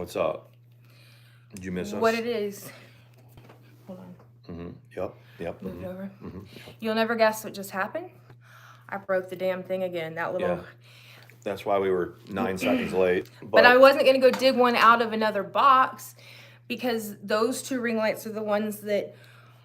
What's up? Did you miss us? What it is. Hold on. Yep. Move it over. You'll never guess what just happened. I broke the damn thing again. That little. Yeah. That's why we were 9 seconds late. But I wasn't going to go dig one out of another box because those 2 ring lights are the ones that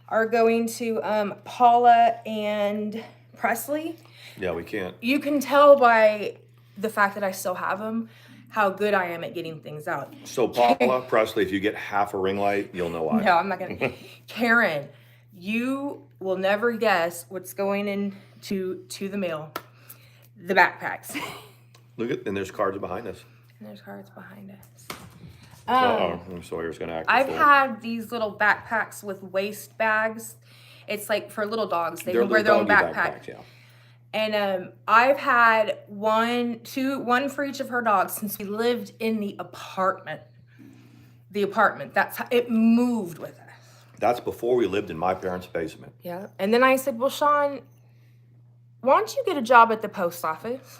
are going to Paula and Presley. Yeah, we can't. You can tell by the fact that I still have them how good I am at getting things out. So Paula, Presley, if you get half a ring light, you'll know why. No, I'm not going to. Karen, you will never guess what's going into the mail. The backpacks. Look at, and there's cards behind us. And there's cards behind us. Sawyer's going to act. I've had these little backpacks with waist bags. It's like for little dogs. They can wear their own backpack. Yeah. And I've had one for each of her dogs since we lived in the apartment. That's how it moved with us. That's before we lived in my parents' basement. Yeah. And then I said, well, Sean, why don't you get a job at the post office?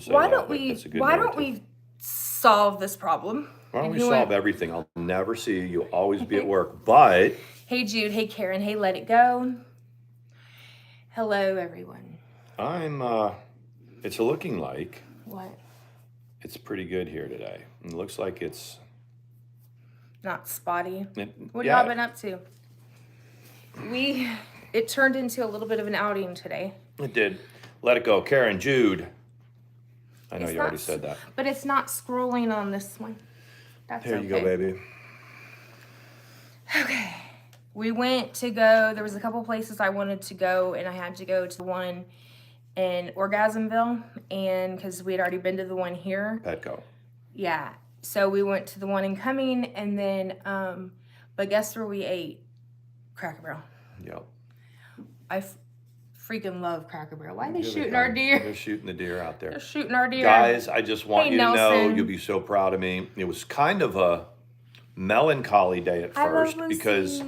Why don't we solve this problem? Why don't we solve everything? I'll never see you. You'll always be at work. But hey, Jude. Hey, Karen. Hey, Let It Go. Hello, everyone. It's looking like. What? It's pretty good here today. It looks like it's. Not spotty. What have y'all been up to? It turned into a little bit of an outing today. It did. Let it go. Karen, Jude. I know you already said that. But it's not scrolling on this one. That's There you go, baby. Okay. We went to go, there was a couple places I wanted to go, and I had to go to the one in Orgasmville, and because we had already been to the one here. Petco. Yeah. So we went to the one in Cumming, and then, but guess where we ate? Cracker Barrel. Yep. I freaking love Cracker Barrel. Why are they shooting our deer? They're shooting the deer out there. They're shooting our deer. Guys, I just want you to know, you'll be so proud of me. It was kind of a melancholy day at first because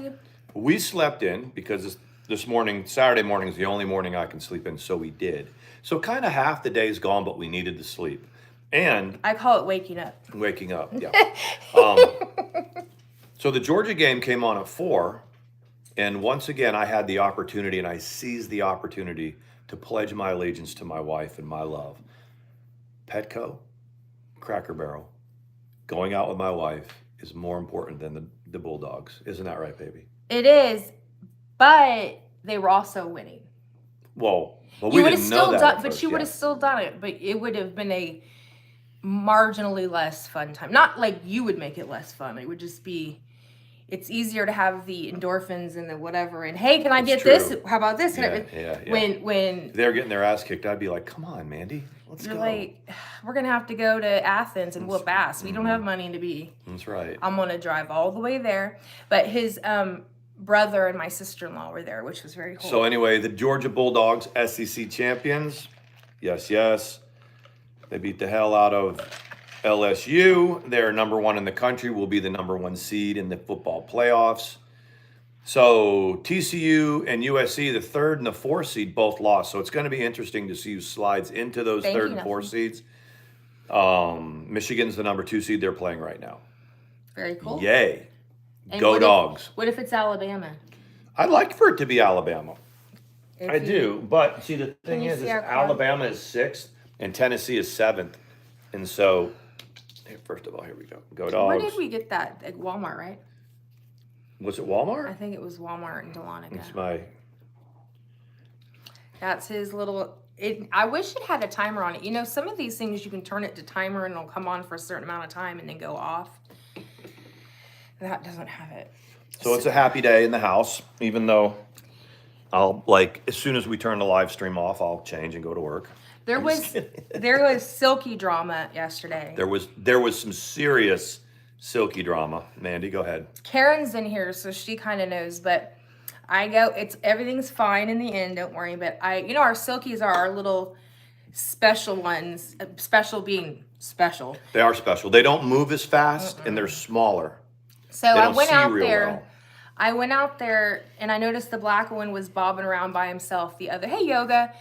we slept in because this morning, Saturday morning is the only morning I can sleep in, so we did. So kind of half the day's gone, but we needed to sleep. And I call it waking up. Waking up, yeah. So the Georgia game came on at 4, and once again, I had the opportunity, and I seized the opportunity to pledge my allegiance to my wife and my love. Petco, Cracker Barrel, going out with my wife is more important than the Bulldogs. Isn't that right, baby? It is, but they were also winning. Well, but we didn't know that. But you would have still done it, but it would have been a marginally less fun time. Not like you would make it less fun. It would just be, it's easier to have the endorphins and the whatever. And hey, can I get this? How about this? Yeah. When they're getting their ass kicked, I'd be like, come on, Mandi, let's go. Like, we're going to have to go to Athens and whoop ass. We don't have money to be. That's right. I'm going to drive all the way there. But his brother and my sister-in-law were there, which was very cool. So anyway, the Georgia Bulldogs, SEC champions. Yes. They beat the hell out of LSU. They're number 1 in the country, will be the number 1 seed in the football playoffs. So TCU and USC, the 3rd and the 4th seed, both lost. So it's going to be interesting to see who slides into those 3rd and 4th seeds. Michigan's the number 2 seed they're playing right now. Very cool. Yay. And Go Dogs. What if it's Alabama? I'd like for it to be Alabama. I do. But see, the thing is Alabama is 6th and Tennessee is 7th. And so, first of all, here we go. Go Dogs. Where did we get that? At Walmart, right? Was it Walmart? I think it was Walmart in Dahlonega. It's That's his little... I wish it had a timer on it. You know, some of these things you can turn it to timer and it'll come on for a certain amount of time and then go off. That doesn't have it. So it's a happy day in the house, even though I'll, as soon as we turn the live stream off, I'll change and go to work. There was silky drama yesterday. There was some serious silky drama. Mandi, go ahead. Karen's in here, so she kind of knows, but everything's fine in the end, don't worry. But our silkies are our little special ones, special being special. They are special. They don't move as fast and they're smaller. So I went out there. Well. I went out there and I noticed the black one was bobbing around by himself. The other, hey yoga,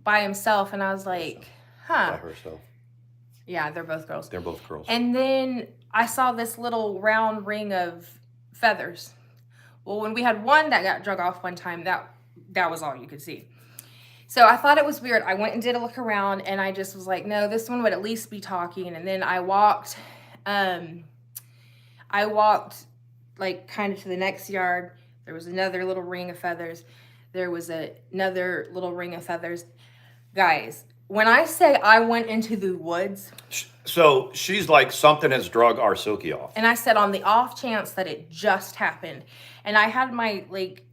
by himself, and I was like, huh. By herself. Yeah, they're both girls. They're both girls. And then I saw this little round ring of feathers. Well, when we had one that got drug off one time, that was all you could see. So I thought it was weird. I went and did a look around, and I just was like, no, this one would at least be talking. And then I walked like kind of to the next yard. There was another little ring of feathers. There was another little ring of feathers. Guys, when I say I went into the woods. So she's like, something has drug our Silky off. And I said, on the off chance that it just happened. And I had my like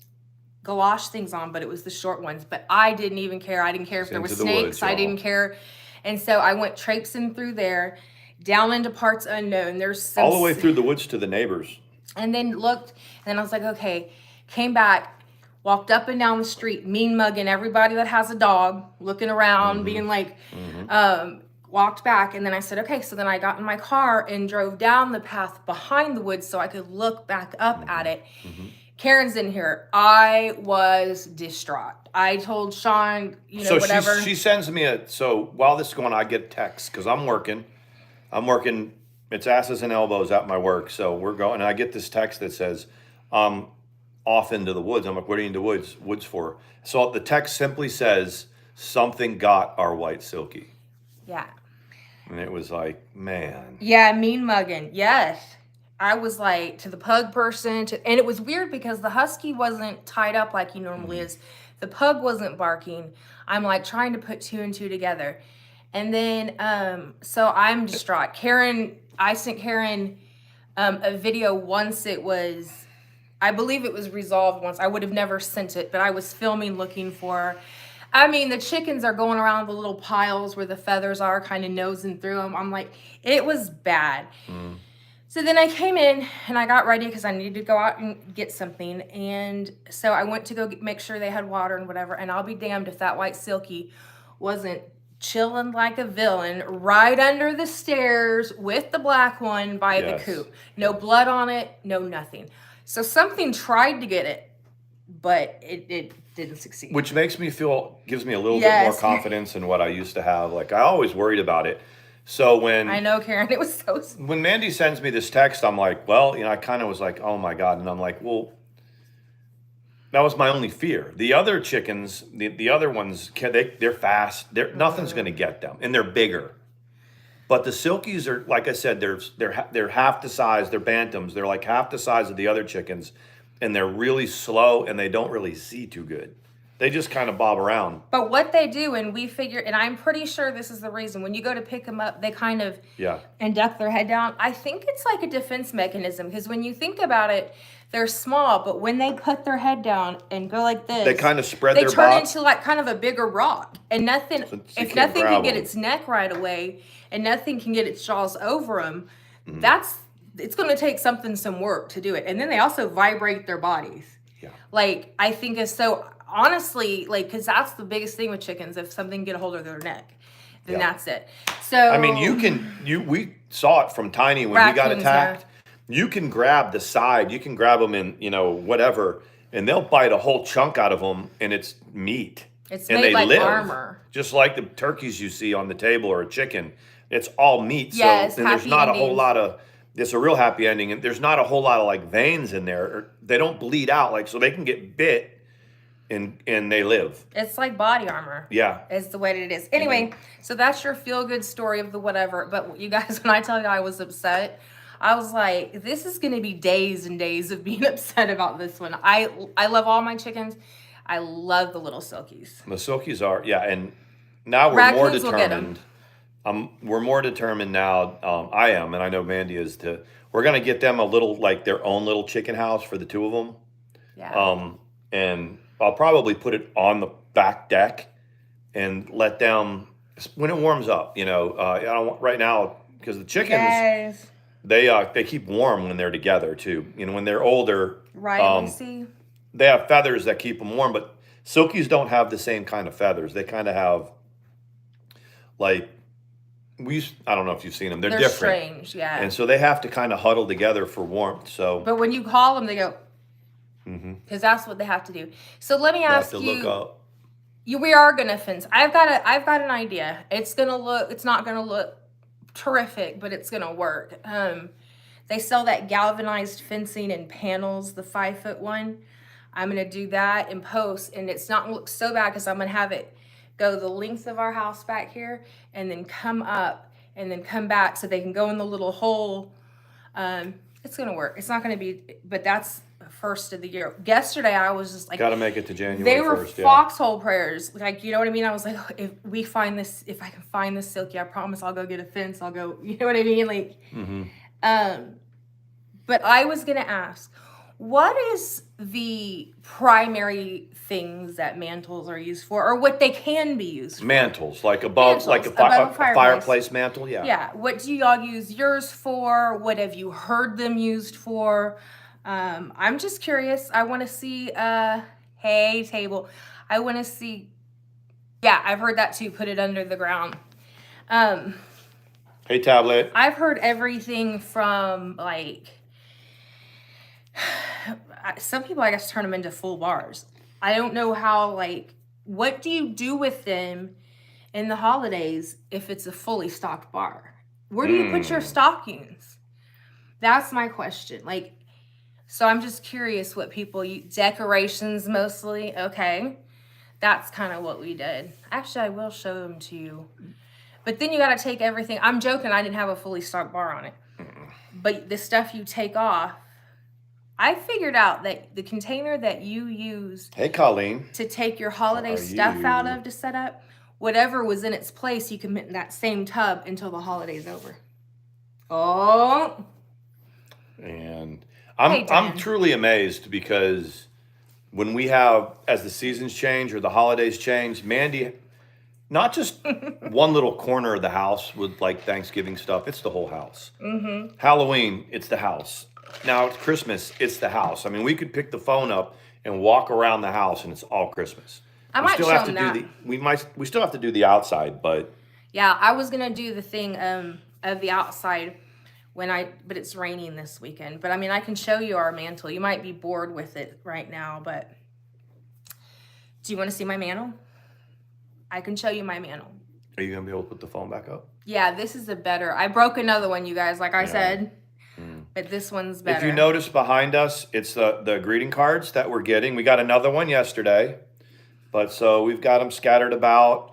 galosh things on, but it was the short ones. But I didn't even care. I didn't care if there were snakes. I didn't care. And so I went traipsing through there, down into parts unknown. There's some all the way through the woods to the neighbors. And then looked, and I was like, okay, came back, walked up and down the street, mean mugging everybody that has a dog, looking around, being like, walked back. And then I said, okay, so then I got in my car and drove down the path behind the woods so I could look back up at it. Karen's in here. I was distraught. I told Sean, whatever. So she sends me so while this is going on, I get texts because I'm working. It's asses and elbows at my work. So we're going, and I get this text that says, off into the woods. I'm like, what are you in the woods for? So the text simply says, something got our white Silky. Yeah. And it was like, man. Yeah, mean mugging. Yes. I was like, to the pug person, and it was weird because the husky wasn't tied up like he normally is. The pug wasn't barking. I'm like trying to put two and two together. And then, so I'm distraught. I sent Karen a video once I believe it was resolved once. I would have never sent it, but I was filming looking for her. I mean, the chickens are going around the little piles where the feathers are, kind of nosing through them. I'm like, it was bad. So then I came in and I got ready because I needed to go out and get something. And so I went to go make sure they had water and whatever. And I'll be damned if that white Silky wasn't chilling like a villain right under the stairs with the black one by the coop. No blood on it, no nothing. So something tried to get it, but it didn't succeed. Which gives me a little bit more confidence in what I used to have. Like, I always worried about it. So when I know, Karen, it was so. When Mandi sends me this text, I'm like, well, I kind of was like, oh my God. And I'm like, well, that was my only fear. The other chickens, the other ones, they're fast. Nothing's going to get them, and they're bigger. But the Silkies are, like I said, they're half the size. They're bantams. They're like half the size of the other chickens, and they're really slow, and they don't really see too good. They just kind of bob around. But what they do, and we figure, and I'm pretty sure this is the reason, when you go to pick them up, they kind of and duck their head down. I think it's like a defense mechanism, because when you think about it, they're small, but when they put their head down and go like this, they kind of spread their body. They turn into like kind of a bigger rock. And if nothing can get its neck right away, and nothing can get its jaws over them, it's going to take some work to do it. And then they also vibrate their bodies. Yeah. Like, I think is so... Honestly, like, because that's the biggest thing with chickens. If something get a hold of their neck, then that's it. So I mean, we saw it from Tiny when he got attacked. You can grab the side, you can grab them in, whatever, and they'll bite a whole chunk out of them, and it's meat. It's and made they like live, armor, just like the turkeys you see on the table or a chicken. It's all meat. Yes, so there's not a whole lot of. It's a real happy ending, and there's not a whole lot of like veins in there. Or they don't bleed out, so they can get bit. And they live. It's like body armor. Yeah. Is the way that it is. Anyway, so that's your feel-good story of the whatever. But you guys, when I tell you I was upset, I was like, this is going to be days and days of being upset about this one. I love all my chickens. I love the little Silkies. The Silkies are, and now we're more determined. We're more determined now. I am, and I know Mandi is, we're going to get them a little, like their own little chicken house for the two of them. Yeah. And I'll probably put it on the back deck and let them, when it warms up, I don't want right now, because the chickens, they keep warm when they're together too. When they're older, they have feathers that keep them warm, but Silkies don't have the same kind of feathers. They kind of have, like, I don't know if you've seen them. They're different. Strange, yeah. And so they have to kind of huddle together for warmth. So, but when you call them, they go, because that's what they have to do. So let me ask you. Look up. We are gonna fence. I've got an idea. It's not gonna look terrific, but it's gonna work. They sell that galvanized fencing and panels, the 5-foot one. I'm gonna do that in post, and it's not gonna look so bad because I'm gonna have it go the length of our house back here and then come up and then come back so they can go in the little hole. It's gonna work. It's not gonna be, but that's first of the year. Yesterday I was just like, Gotta make it to January 1st. They were foxhole prayers. Like, you know what I mean? I was like, if I can find this silky, I promise I'll go get a fence. I'll go, you know what I mean? Like, but I was gonna ask, what is the primary things that mantles are used for, or what they can be used for? Mantles, like above, like a fireplace mantle, yeah. Yeah. What do y'all use yours for? What have you heard them used for? I'm just curious. I want to see. Hey, table. I want to see. Yeah, I've heard that too. Put it under the ground. Hey, tablet. I've heard everything from like. Some people, I guess, turn them into full bars. I don't know how, like, what do you do with them in the holidays if it's a fully stocked bar? Where do you put your stockings? That's my question. Like, so I'm just curious what people use. Decorations mostly. Okay. That's kind of what we did. Actually, I will show them to you. But then you got to take everything. I'm joking. I didn't have a fully stocked bar on it. But the stuff you take off, I figured out that the container that you use to take your holiday stuff out of to set up, whatever was in its place, you can put in that same tub until the holiday's over. Oh. And I'm truly amazed because when we have, as the seasons change or the holidays change, Mandi, not just one little corner of the house with like Thanksgiving stuff, it's the whole house. Halloween, it's the house. Now it's Christmas, it's the house. I mean, we could pick the phone up and walk around the house and it's all Christmas. I might show them that. We still have to do the outside, but yeah, I was gonna do the thing of the outside but it's raining this weekend. But I mean, I can show you our mantle. You might be bored with it right now, but do you want to see my mantle? I can show you my mantle. Are you gonna be able to put the phone back up? Yeah, this is I broke another one, you guys, like I said. But this one's better. If you notice behind us, it's the greeting cards that we're getting. We got another one yesterday, but so we've got them scattered about.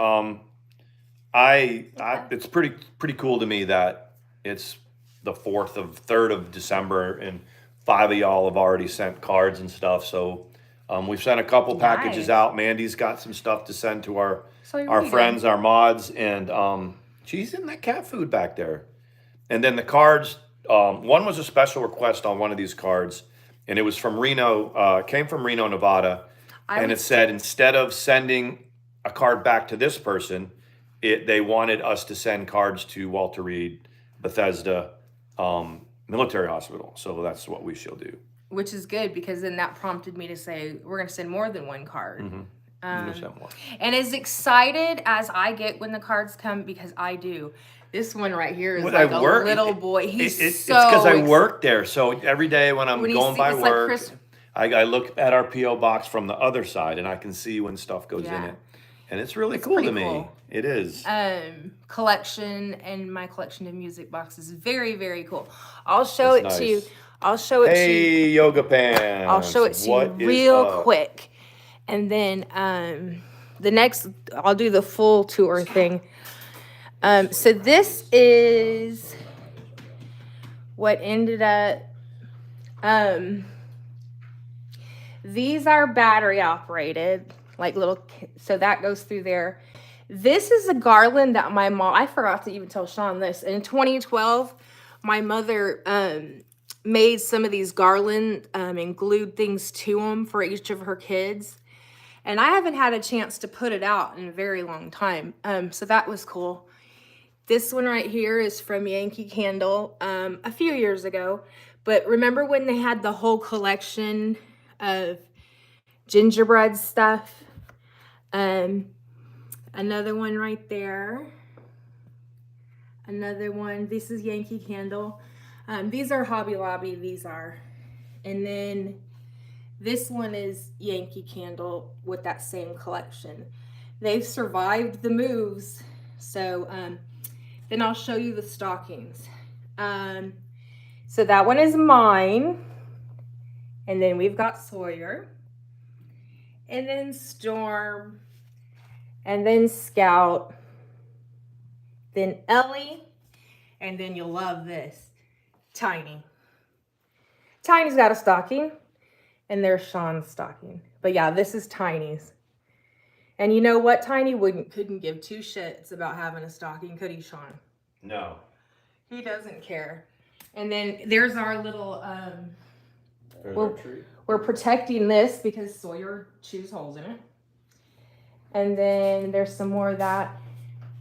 It's pretty cool to me that it's the 3rd of December and 5 of y'all have already sent cards and stuff. So we've sent a couple packages out. Mandi's got some stuff to send to our friends, our mods, and she's in that cat food back there. And then the cards. One was a special request on one of these cards, and it was from Reno, came from Reno, Nevada, and it said instead of sending a card back to this person, they wanted us to send cards to Walter Reed, Bethesda Military Hospital. So that's what we shall do. Which is good because then that prompted me to say we're going to send more than one card. And as excited as I get when the cards come, because I do. This one right here is like a little boy. It's because I work there. So every day when I'm going by work, I look at our P.O. box from the other side and I can see when stuff goes in it. And it's really cool to me. It is. Collection and my collection of music boxes is very, very cool. I'll show it to you. Hey, yoga pants. I'll show it to you real quick. And then the next, I'll do the full tour thing. So this is what ended up, these are battery operated, like so that goes through there. This is a garland that my mom, I forgot to even tell Sean this. In 2012, my mother made some of these garland and glued things to them for each of her kids. And I haven't had a chance to put it out in a very long time. So that was cool. This one right here is from Yankee Candle a few years ago. But remember when they had the whole collection of gingerbread stuff? Another one right there. Another one. This is Yankee Candle. These are Hobby Lobby. These are. And then this one is Yankee Candle with that same collection. They've survived the moves. So then I'll show you the stockings. So that one is mine. And then we've got Sawyer. And then Storm. And then Scout. Then Ellie. And then you'll love this. Tiny. Tiny's got a stocking. And there's Sean's stocking. But yeah, this is Tiny's. And you know what? Tiny couldn't give two shits about having a stocking, could he, Sean? No. He doesn't care. And then there's our little, we're protecting this because Sawyer chews holes in it. And then there's some more of that.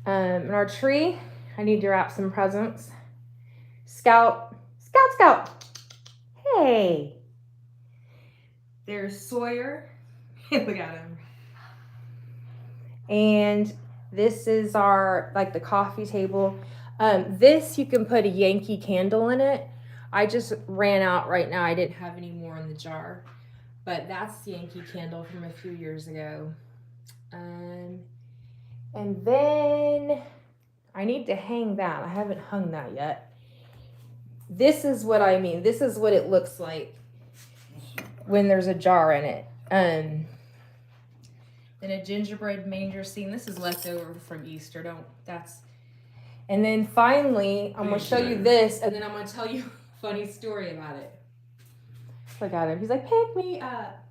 In our tree, I need to wrap some presents. Scout. Hey. There's Sawyer. Look at him. And this is our, like, the coffee table. This, you can put a Yankee candle in it. I just ran out right now. I didn't have any more in the jar. But that's the Yankee candle from a few years ago. And then I need to hang that. I haven't hung that yet. This is what I mean. This is what it looks like when there's a jar in it. Then a gingerbread manger scene. This is left over from Easter. And then finally, I'm going to show you this, and then I'm going to tell you a funny story about it. Look at him. He's like, pick me up.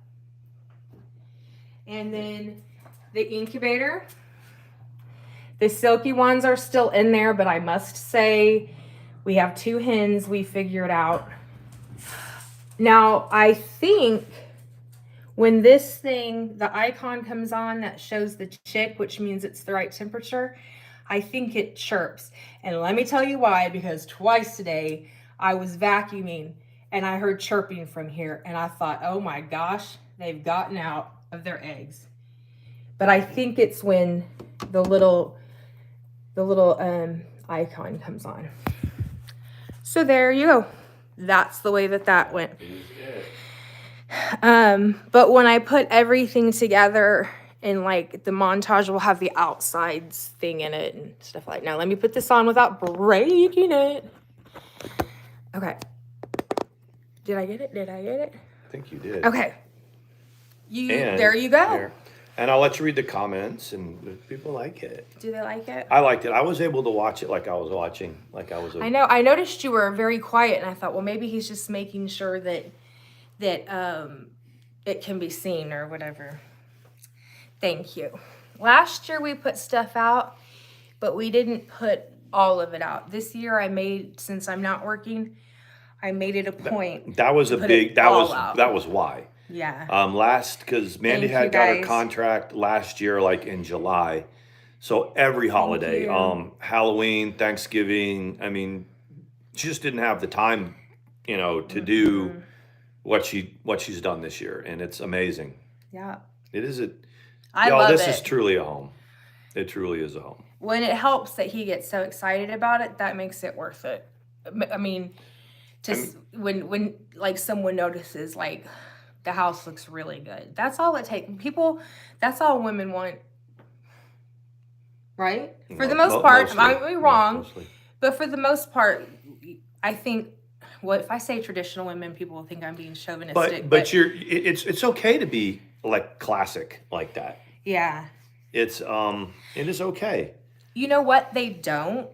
And then the incubator. The silky ones are still in there, but I must say we have 2 hens. We figured out. Now, I think when this thing, the icon comes on that shows the chick, which means it's the right temperature, I think it chirps. And let me tell you why, because twice today I was vacuuming and I heard chirping from here. And I thought, oh my gosh, they've gotten out of their eggs. But I think it's when the little icon comes on. So there you go. That's the way that went. But when I put everything together in, like, the montage will have the outsides thing in it and stuff like that. Now let me put this on without breaking it. Okay. Did I get it? I think you did. Okay. There you go. Here. And I'll let you read the comments, and people like it. Do they like it? I liked it. I was able to watch it like I was watching, I know. I noticed you were very quiet, and I thought, well, maybe he's just making sure that it can be seen or whatever. Thank you. Last year we put stuff out, but we didn't put all of it out. This year since I'm not working, I made it a point. That was that was why. Yeah. Because Mandi had got her contract last year, like in July. So every holiday, Halloween, Thanksgiving, I mean, she just didn't have the time, to do what she's done this year. And it's amazing. Yeah. It is this is truly a home. It truly is a home. When it helps that he gets so excited about it, that makes it worth it. I mean, when like someone notices, like, the house looks really good. That's all it takes. That's all women want. Right? For the most part, I might be wrong, but for the most part, I think, well, if I say traditional women, people will think I'm being chauvinistic. But it's okay to be, like, classic like that. Yeah. It is okay. You know what? They don't.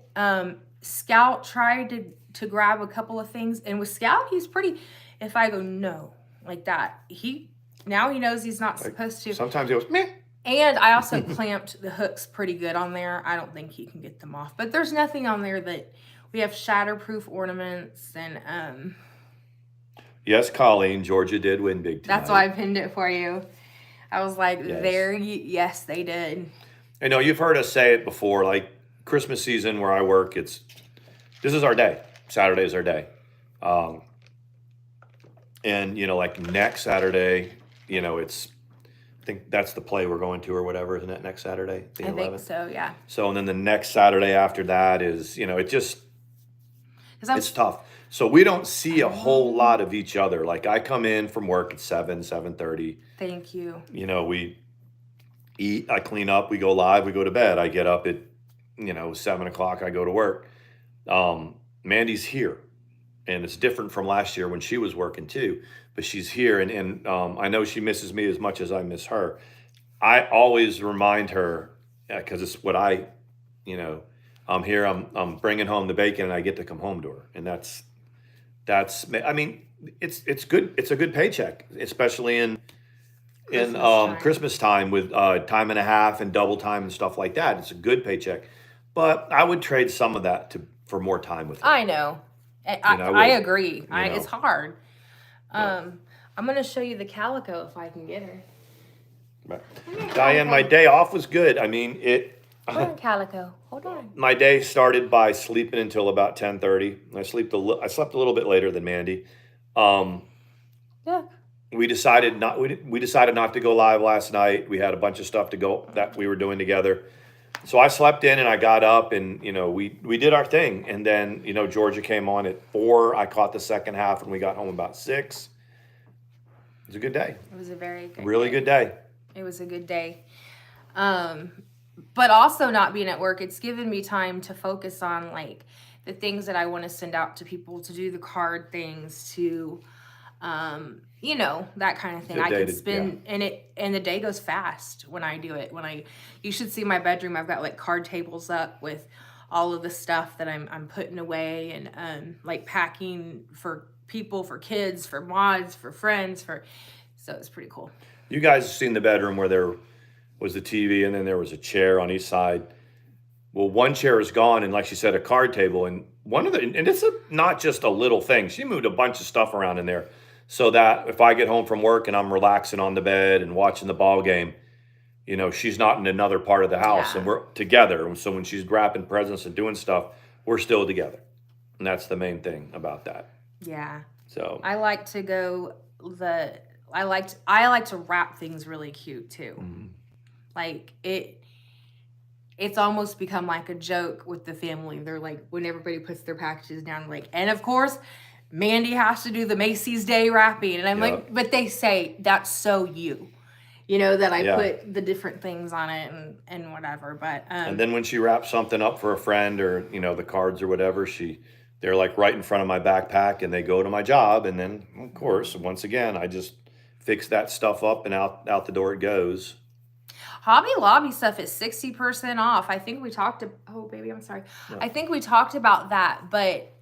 Scout tried to grab a couple of things, and with Scout, he's pretty. If I go no, like that, now he knows he's not supposed to. Sometimes he goes meh. And I also clamped the hooks pretty good on there. I don't think he can get them off, but there's nothing on there that we have shatterproof ornaments and. Yes, Colleen, Georgia did win big tonight. That's why I pinned it for you. I was like, yes, they did. I know you've heard us say it before, like Christmas season where I work, this is our day. Saturday is our day. And, like next Saturday, I think that's the play we're going to or whatever, isn't it, next Saturday? The 11th? Think so, yeah. So, and then the next Saturday after that is, it's tough. So we don't see a whole lot of each other. Like I come in from work at 7:30. Thank you. We eat, I clean up, we go live, we go to bed. I get up at, 7 o'clock, I go to work. Mandi's here. and it's different from last year when she was working too. But she's here, and I know she misses me as much as I miss her. I always remind her because it's what you know, I'm here. I'm bringing home the bacon, and I get to come home to her, and that's. I mean, it's good. It's a good paycheck, especially in Christmas time with time and a half and double time and stuff like that. It's a good paycheck, but I would trade some of that for more time with her. I know. I agree. It's hard. I'm gonna show you the calico if I can get her. Right. Diane, my day off was good. I mean, Hold on, calico. Hold on. My day started by sleeping until about 10:30. I slept a little bit later than Mandy. Yeah. We decided not to go live last night. We had a bunch of stuff that we were doing together. So I slept in and I got up and we did our thing. And then Georgia came on at 4. I caught the second half and we got home about 6. It was a good day. It was a very good really good day. It was a good day. But also not being at work, it's given me time to focus on like the things that I want to send out to people, to do the card things, to that kind of thing. I can spend and the day goes fast when I do it. You should see my bedroom. I've got like card tables up with all of the stuff that I'm putting away and like packing for people, for kids, for mods, for friends, so it's pretty cool. You guys have seen the bedroom where there was the TV and then there was a chair on each side. Well, one chair is gone, and like she said, a card table, and it's not just a little thing. She moved a bunch of stuff around in there so that if I get home from work and I'm relaxing on the bed and watching the ball game, she's not in another part of the house and we're together. And so when she's grabbing presents and doing stuff, we're still together. And that's the main thing about that. Yeah. So I like to I like to wrap things really cute too. Mm-hmm. Like it's almost become like a joke with the family. They're like, when everybody puts their packages down, like, and of course Mandy has to do the Macy's Day wrapping. And I'm like, but they say that's so that I put the different things on it and whatever. But and then when she wraps something up for a friend or the cards or whatever, they're like right in front of my backpack and they go to my job, and then of course once again I just fix that stuff up and out the door it goes. Hobby Lobby stuff is 60% off. I think we talked oh baby, I'm sorry. No. I think we talked about that, but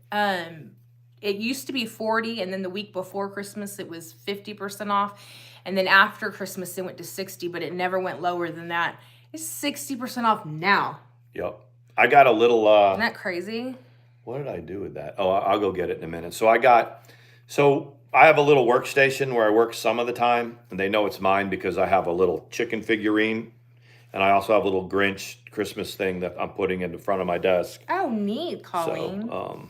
it used to be 40, and then the week before Christmas it was 50% off, and then after Christmas it went to 60, but it never went lower than that. It's 60% off now. Yep. I got a little Isn't that crazy? What did I do with that? Oh, I'll go get it in a minute. So I have a little workstation where I work some of the time, and they know it's mine because I have a little chicken figurine, and I also have a little Grinch Christmas thing that I'm putting in the front of my desk. Oh, neat, Colleen. So,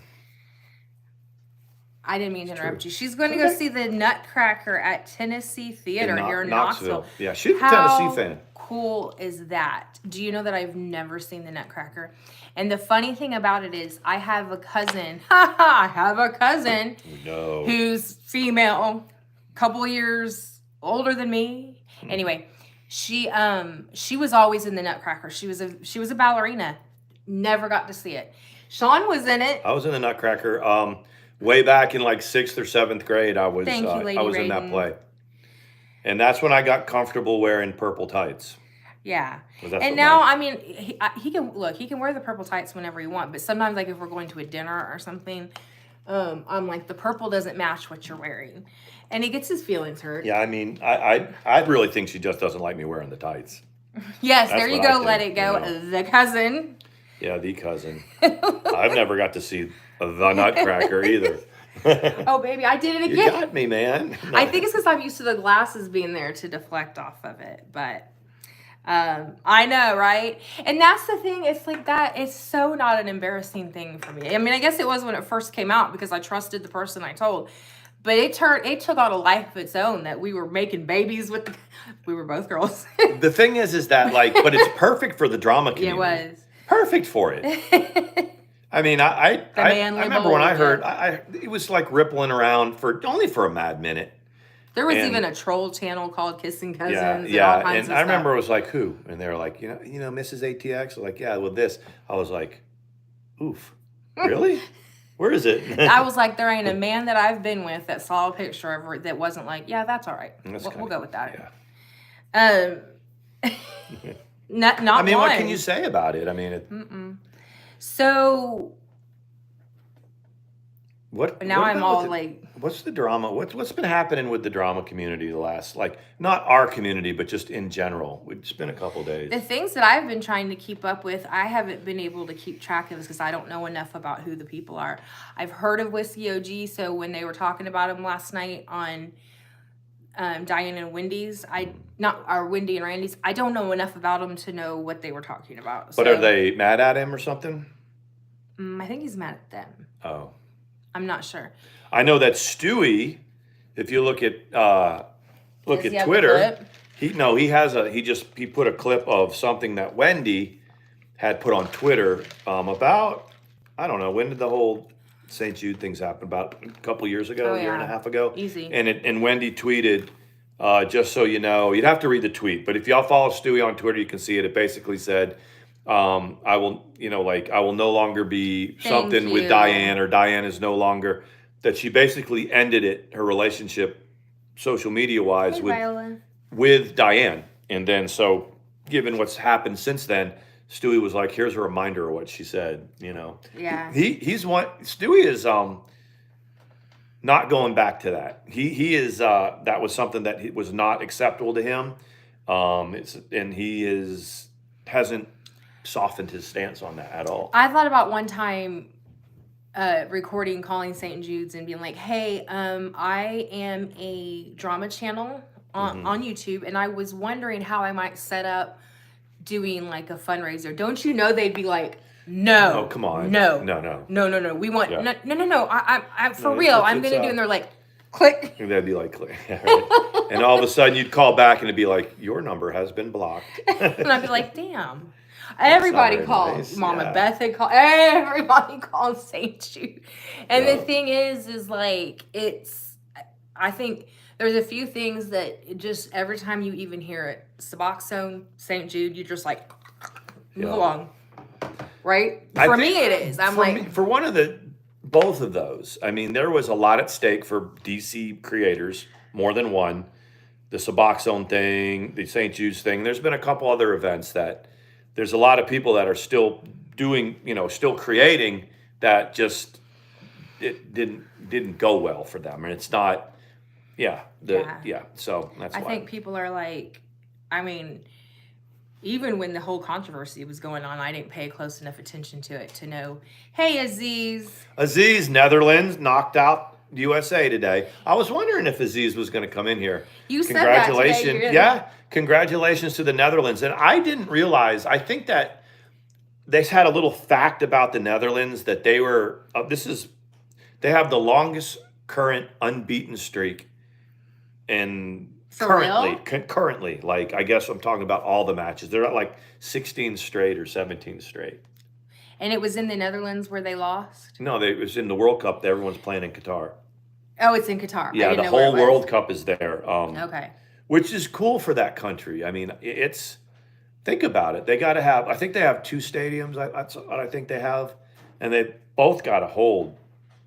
I didn't mean to interrupt you. She's going to go see the Nutcracker at Tennessee Theater here in Knoxville. Yeah, she's a Tennessee fan. How cool is that? Do you know that I've never seen the Nutcracker? And the funny thing about it is I have a cousin. Who's female, couple years older than me. Anyway, she was always in the Nutcracker. She was a ballerina. Never got to see it. Sean was in it. I was in the Nutcracker. Way back in like 6th or 7th grade, I was in that play. And that's when I got comfortable wearing purple tights. Yeah. And now, I mean, he can wear the purple tights whenever he wants, but sometimes like if we're going to a dinner or something, I'm like, the purple doesn't match what you're wearing. And he gets his feelings hurt. Yeah, I mean, I really think she just doesn't like me wearing the tights. Yes, there you go. Let it go. The cousin. Yeah, the cousin. I've never got to see the Nutcracker either. Oh, baby, I did it again. You got me, man. I think it's because I'm used to the glasses being there to deflect off of it. But I know, right? And that's the thing. It's like that. It's so not an embarrassing thing for me. I mean, I guess it was when it first came out because I trusted the person I told. But it took on a life of its own that we were making babies with. We were both girls. The thing is that like, but it's perfect for the drama community. It was. Perfect for it. I mean, I remember when I heard, it was like rippling around only for a mad minute. There was even a troll channel called Kissing Cousins. Yeah, and I remember it was like, who? And they were like, Mrs. ATX? Like, yeah, with this. I was like, oof, really? Where is it? I was like, there ain't a man that I've been with that saw a picture of her that wasn't like, yeah, that's all right. We'll go with that. Yeah. Not I mean, one. what can you say about it? I mean, So what? now what I'm about all with like, what's the drama? What's been happening with the drama community the last, like, not our community, but just in general? It's been a couple days. the things that I've been trying to keep up with, I haven't been able to keep track of because I don't know enough about who the people are. I've heard of Whiskey OG, so when they were talking about him last night on Diane and Wendy's, Wendy and Randy's, I don't know enough about them to know what they were talking about. But are they mad at him or something? I think he's mad at them. Oh. I'm not sure. I know that Stewie, if you look at Does he have the Twitter, clip? he put a clip of something that Wendy had put on Twitter about, I don't know, when did the whole St. Jude things happen? About a couple years ago, a year and a half ago. Easy. And Wendy tweeted, just so you know, you'd have to read the tweet, but if y'all follow Stewie on Twitter, you can see it. It basically said, I will no longer be something with Diane, or Diane is no longer, that she basically ended her relationship social media wise with Diane. And then, so given what's happened since then, Stewie was like, here's a reminder of what she said, Yeah. Stewie is not going back to that. He is that was something that was not acceptable to him. Hasn't softened his stance on that at all. I thought about one time calling St. Jude's and being like, hey, I am a drama channel on YouTube, and I was wondering how I might set up doing like a fundraiser. Don't you know they'd be like, no. Oh, come on. No. We want no. I'm for real. I'm gonna do, and they're like, click. And they'd be like, click. Yeah, right. And all of a sudden you'd call back and it'd be like, your number has been blocked. And I'd be like, damn. Everybody called. Nice. Mama Beth had called. Everybody called St. Jude. And the thing is like, I think there's a few things that just every time you even hear it, Suboxone, St. Jude, you're just like, move along. Right? For me, it is. Both of those. I mean, there was a lot at stake for DC creators, more than one. The Suboxone thing, the St. Jude's thing. There's been a couple other events that there's a lot of people that are still doing, still creating, that just it didn't go well for them, and it's not. So that's why I think people are like, I mean, even when the whole controversy was going on, I didn't pay close enough attention to it to know, hey, Aziz, Netherlands knocked out USA today. I was wondering if Aziz was going to come in here. You said that today. Yeah, congratulations to the Netherlands. And I didn't realize, I think that they had a little fact about the Netherlands that they were, they have the longest current unbeaten streak. And currently, like, I guess I'm talking about all the matches. They're at like 16 straight or 17 straight. And it was in the Netherlands where they lost? No, it was in the World Cup that everyone's playing in Qatar. Oh, it's in Qatar. Yeah, the whole World Cup is there. Okay. Which is cool for that country. I mean, think about it. They got to have, I think they have 2 stadiums. That's what I think they have. And they both got to hold,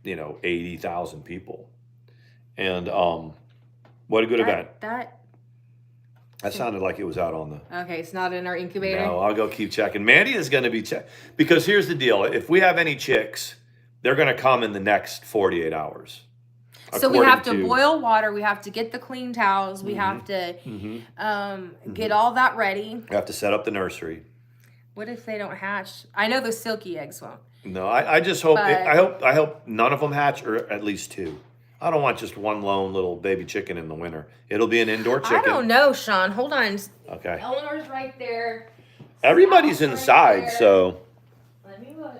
80,000 people. And, what a good event. That sounded like it was out on the... Okay, it's not in our incubator? No, I'll go keep checking. Mandy is going to be because here's the deal. If we have any chicks, they're going to come in the next 48 hours. So we have to boil water. We have to get the clean towels. We have to get all that ready. We have to set up the nursery. What if they don't hatch? I know the silky eggs won't. No, I just hope... I hope none of them hatch, or at least 2. I don't want just one lone little baby chicken in the winter. It'll be an indoor chicken. I don't know, Sean. Hold on. Okay. Eleanor's right there. Everybody's inside, so. Let me look.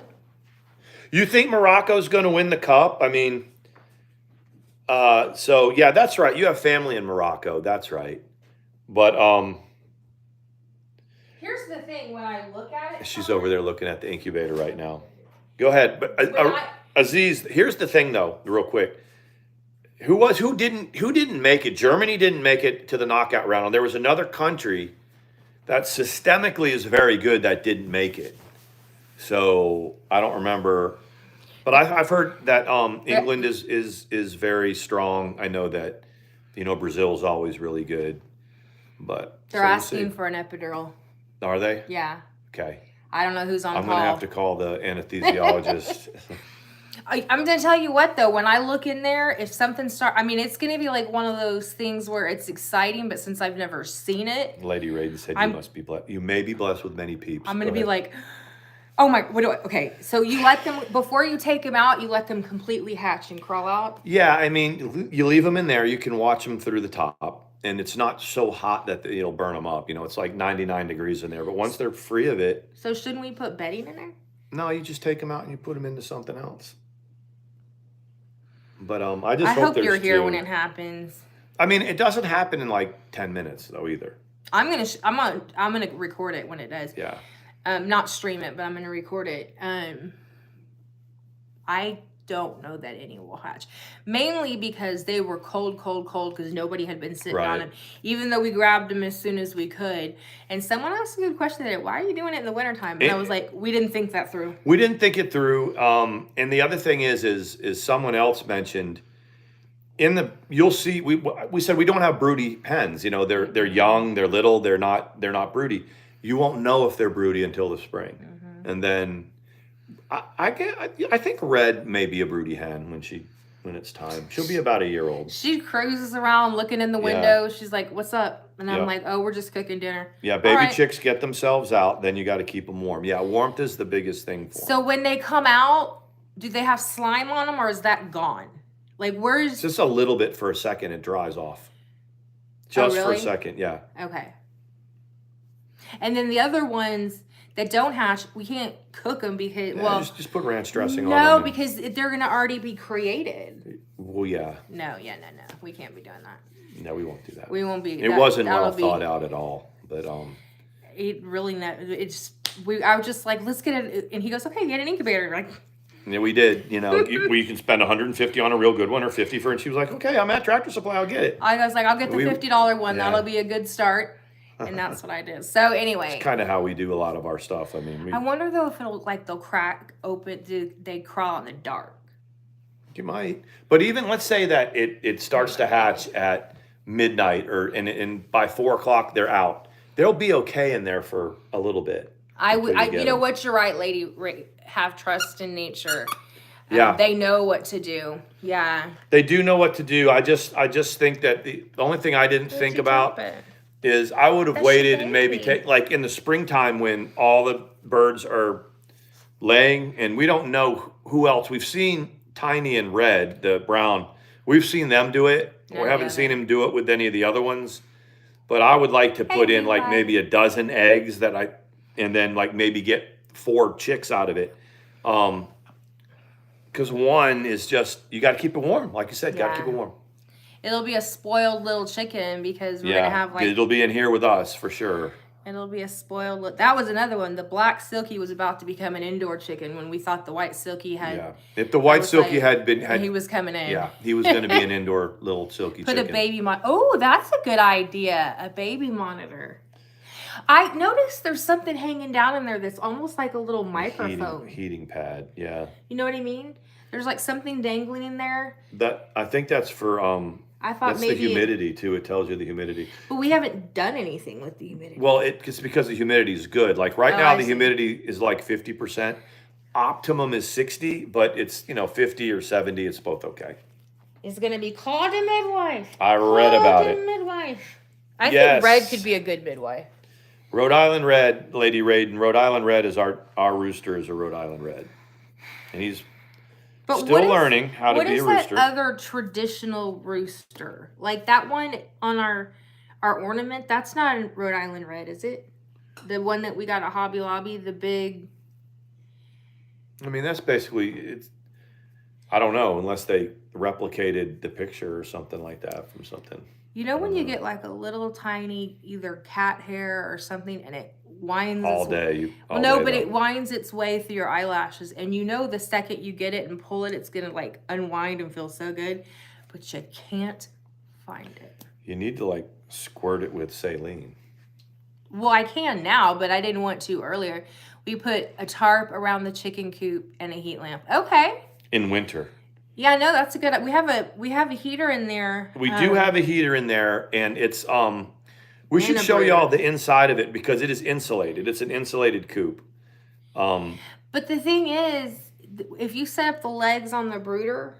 You think Morocco's going to win the cup? I mean, so yeah, that's right. You have family in Morocco. That's right. But here's the thing. When I look at it, she's over there looking at the incubator right now. Go ahead. But Aziz, here's the thing, though, real quick. Who didn't make it? Germany didn't make it to the knockout round. And there was another country that systemically is very good that didn't make it. So I don't remember. But I've heard that England is very strong. I know that Brazil's always really good, but They're so we'll asking see. for an epidural. Are they? Yeah. Okay. I don't know who's on I'm call. gonna have to call the anesthesiologist. I'm gonna tell you what though, when I look in there, if something it's gonna be like one of those things where it's exciting, but since I've never seen it, Lady Raiden said you must be blessed. You may be blessed with many peeps. I'm gonna be like, oh my, okay, so you let them, before you take them out, you let them completely hatch and crawl out? Yeah, I mean, you leave them in there. You can watch them through the top, and it's not so hot that it'll burn them up. It's like 99 degrees in there. But once they're free of it, So shouldn't we put bedding in there? no, you just take them out and you put them into something else. But I just hope there's you're here two. when it happens. I mean, it doesn't happen in like 10 minutes though either. I'm gonna record it when it does. Yeah. Not stream it, but I'm gonna record it. I don't know that any will hatch, mainly because they were cold because nobody had been sitting on them, even though we grabbed them as soon as we could. And someone asked a good question today, why are you doing it in the wintertime? And I was like, we didn't think that through. We didn't think it through. And the other thing is someone else mentioned you'll see, we said we don't have broody hens. They're young, they're little, they're not broody. You won't know if they're broody until the spring. Mm-hmm. And then I think Red may be a broody hen when it's time. She'll be about a year old. She cruises around looking in the window. She's like, what's up? And I'm like, oh, we're just cooking dinner. Yeah, baby chicks get themselves out. Then you got to keep them warm. Yeah, warmth is the biggest thing for them. So when they come out, do they have slime on them or is that gone? Like where's... Just a little bit for a second. It dries off. Just really? For a second, yeah. Okay. And then the other ones that don't hatch, we can't cook them because, just put ranch dressing on them. No, because they're going to already be created. Well, yeah. No. We can't be doing that. No, we won't do that. We won't be. It wasn't well thought out at all. But it really I was just like, let's get it. And he goes, okay, get an incubator. Like, yeah, we did. You can spend $150 on a real good one or $50 for it. And she was like, okay, I'm at Tractor Supply. I'll get it. I was like, I'll get the $50 one. Yeah. That'll be a good start. And that's what I did. So anyway, it's kind of how we do a lot of our stuff. I mean, I wonder though if they'll crack open. Do they crawl in the dark? You might, but even let's say that it starts to hatch at midnight and by 4 o'clock they're out. They'll be okay in there for a little bit. You know what? You're right, lady. Have trust in nature. Yeah, they know what to do. Yeah, they do know what to do. I just think that the only thing I didn't think about is I would have waited and maybe take, like in the springtime when all the birds are laying, and we don't know who else. We've seen Tiny and Red, the brown. We've seen them do it. We haven't seen him do it with any of the other ones. But I would like to put in like maybe a dozen eggs and then like maybe get 4 chicks out of it. Because one is just, you got to keep it warm. Like you said, got to keep it warm. It'll be a spoiled little chicken because we're going to have like... it'll be in here with us for sure. It'll be a spoiled... That was another one. The black silky was about to become an indoor chicken when we thought the white silky had... Yeah. If the white silky had been... he was coming in. Yeah, he was going to be an indoor little silky chicken. Put a baby monitor. Oh, that's a good idea. A baby monitor. I noticed there's something hanging down in there that's almost like a little microphone. Heating pad, yeah. You know what I mean? There's like something dangling in there. I think that's for... I thought that's maybe the humidity too. It tells you the humidity. But we haven't done anything with the humidity. Well, it's because the humidity is good. Like right now, the humidity is like 50%. Optimum is 60, but it's 50 or 70. It's both okay. It's gonna be called a midwife. I read about it. Midwife. I think Red could be a good midwife. Rhode Island Red, Lady Raiden. Rhode Island Red is our rooster is a Rhode Island Red, and he's still learning how to be a rooster. What is that other traditional rooster? Like that one on our ornament, that's not a Rhode Island Red, is it? The one that we got at Hobby Lobby, the big... I mean, that's basically, I don't know, unless they replicated the picture or something like that from something. You know when you get like a little tiny either cat hair or something and it winds all day. It winds its way through your eyelashes, and the second you get it and pull it, it's gonna like unwind and feel so good, but you can't find it. You need to like squirt it with saline. Well, I can now, but I didn't want to earlier. We put a tarp around the chicken coop and a heat lamp. Okay. in winter. Yeah, no, that's a good. We have a heater in there. We do have a heater in there, and it's we should a show brooder. y'all the inside of it because it is insulated. It's an insulated coop. But the thing is, if you set up the legs on the brooder,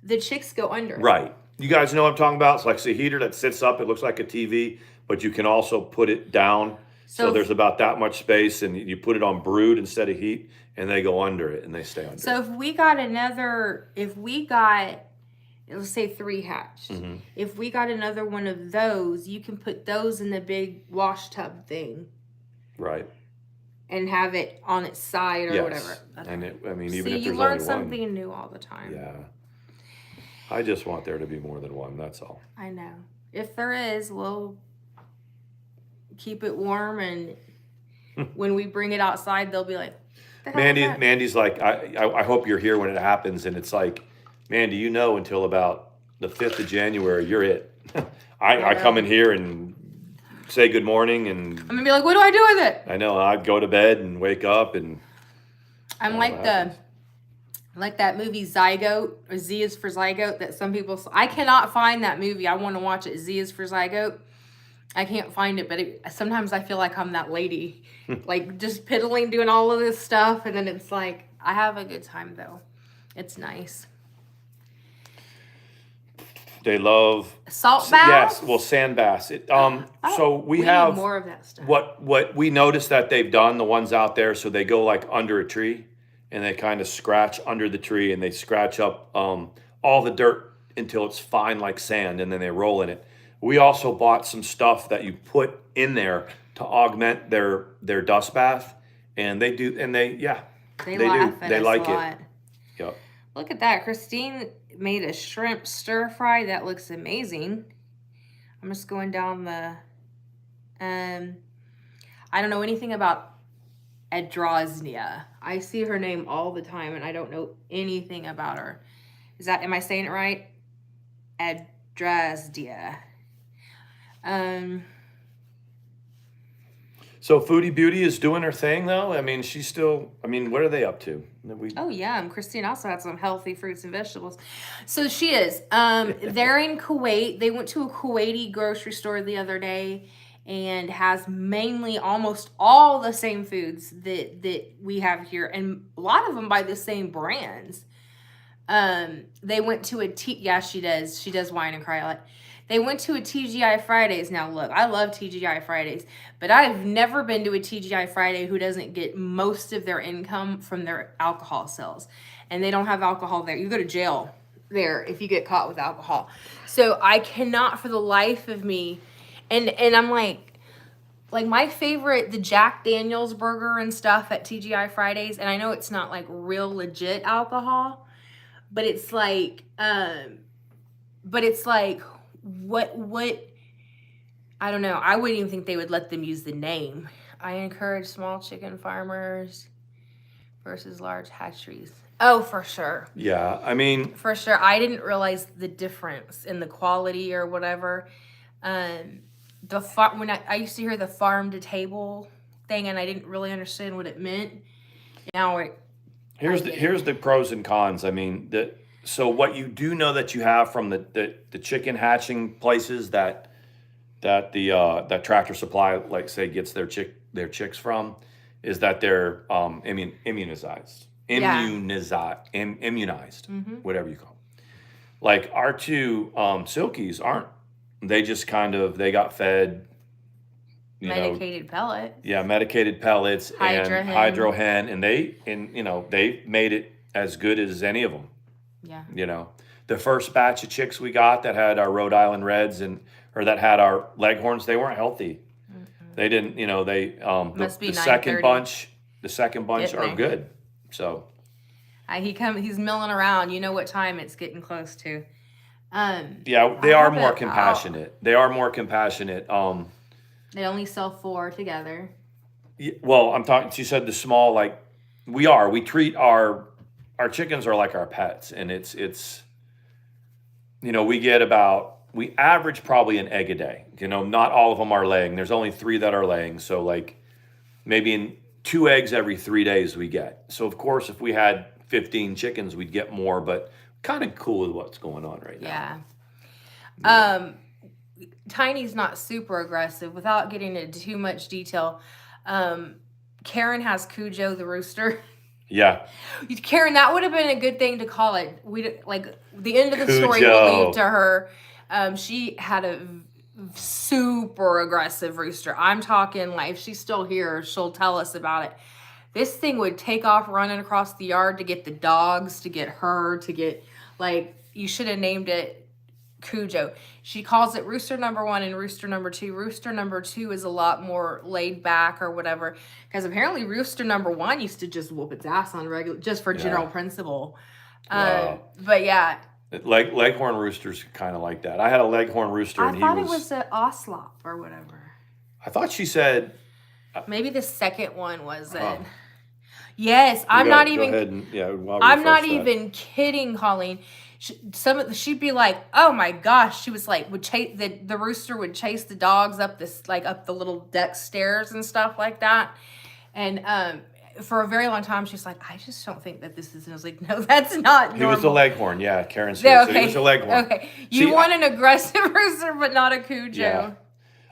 the chicks go under. Right. You guys know what I'm talking about? It's like a heater that sits up. It looks like a TV, but you can also put it down. So there's about that much space, and you put it on brood instead of heat, and they go under it, and they stay under So it. if we got, let's say 3 hatched. Mm-hmm. If we got another one of those, you can put those in the big wash tub thing. Right. And have it on its side or whatever. And I mean, even See, if you there's learn only something one. new all the time. Yeah. I just want there to be more than one. That's all. I know. If there is, we'll keep it warm, and when we bring it outside, they'll be like, "The hell is that?" Mandy's like, I hope you're here when it happens. And it's like, Mandy, until about the 5th of January, you're it. I come in here and say good morning, and I'm gonna be like, "What do I do with it?" I know I'd go to bed and wake up, and I'm like that movie Zygote, or Z is for Zygote, that some people. I cannot find that movie. I want to watch it. Z is for Zygote. I can't find it, but sometimes I feel like I'm that lady, like just piddling, doing all of this stuff, and then it's like I have a good time though. It's nice. they love Salt bass. Yes, well, sand bass. So we have need more of that stuff. What we noticed that they've done, the ones out there, so they go like under a tree, and they kind of scratch under the tree, and they scratch up all the dirt until it's fine like sand, and then they roll in it. We also bought some stuff that you put in there to augment their dust bath, and they do, and they do. They like it. Yep. Look at that. Christine made a shrimp stir fry. That looks amazing. I'm just going down the, I don't know anything about Edrosnia. I see her name all the time, and I don't know anything about her. Am I saying it right? Edrosnia. So Foodie Beauty is doing her thing, though. I mean, what are they up to? Oh, yeah. Christine also had some healthy fruits and vegetables. So she is. They're in Kuwait. They went to a Kuwaiti grocery store the other day and has mainly almost all the same foods that we have here. And a lot of them by the same brands. They went to yeah, she does. She does wine and cry a lot. They went to a TGI Fridays. Now, look, I love TGI Fridays, but I've never been to a TGI Friday who doesn't get most of their income from their alcohol sales. And they don't have alcohol there. You go to jail there if you get caught with alcohol. So I cannot for the life of me. And I'm like my favorite, the Jack Daniels burger and stuff at TGI Fridays. And I know it's not like real legit alcohol, but it's like, what I don't know. I wouldn't even think they would let them use the name. I encourage small chicken farmers versus large hatcheries. Oh, for sure. Yeah, I mean, for sure. I didn't realize the difference in the quality or whatever. When I used to hear the farm to table thing, and I didn't really understand what it meant. Now here's the pros and cons. I mean, so what you do know that you have from the chicken hatching places that Tractor Supply, like say, gets their chicks from, is that they're immunized, whatever you call them. Like our two Silkies aren't. They just they got fed medicated pellet. Yeah, medicated pellets and hydro hen, and they made it as good as any of them. Yeah. The first batch of chicks we got that had our Rhode Island Reds or that had our Leghorns, they weren't healthy. Mm-hmm. They didn't, Must be the second bunch are good. So he's milling around. You know what time it's getting close to. Yeah, they are more compassionate. They are more compassionate. They only sell 4 together. Well, I'm talking. She said the small, we treat our chickens are like our pets, and it's we average probably an egg a day. Not all of them are laying. There's only 3 that are laying. So maybe 2 eggs every 3 days we get. So of course, if we had 15 chickens, we'd get more, but kind of cool with what's going on right now. Yeah. Tiny's not super aggressive. Without getting into too much detail, Karen has Cujo the rooster. Yeah. Karen, that would have been a good thing to call it. Like the end of the story Cujo. we'll leave to her. She had a super aggressive rooster. I'm talking like if she's still here, she'll tell us about it. This thing would take off running across the yard to get the dogs, to get her, to get like you should have named it Cujo. She calls it rooster number 1 and rooster number 2. Rooster number 2 is a lot more laid back or whatever, because apparently rooster number 1 used to just whoop its ass on regular, just for general principle. Wow. But yeah, Leghorn roosters kind of like that. I had a Leghorn rooster, I and thought it was an oslop or whatever. I thought she said. Maybe the second one was it. Yes, I'm not even. Go ahead and, I'm not even kidding, Colleen. She'd be like, "Oh my gosh!" She was like, would chase the rooster would chase the dogs up up the little deck stairs and stuff like that. And for a very long time, she's like, "I just don't think that this is." And I was like, "No, that's not normal." He was a Leghorn, yeah. Karen said he was a Leghorn. Okay, you want an aggressive rooster, but not a Cujo.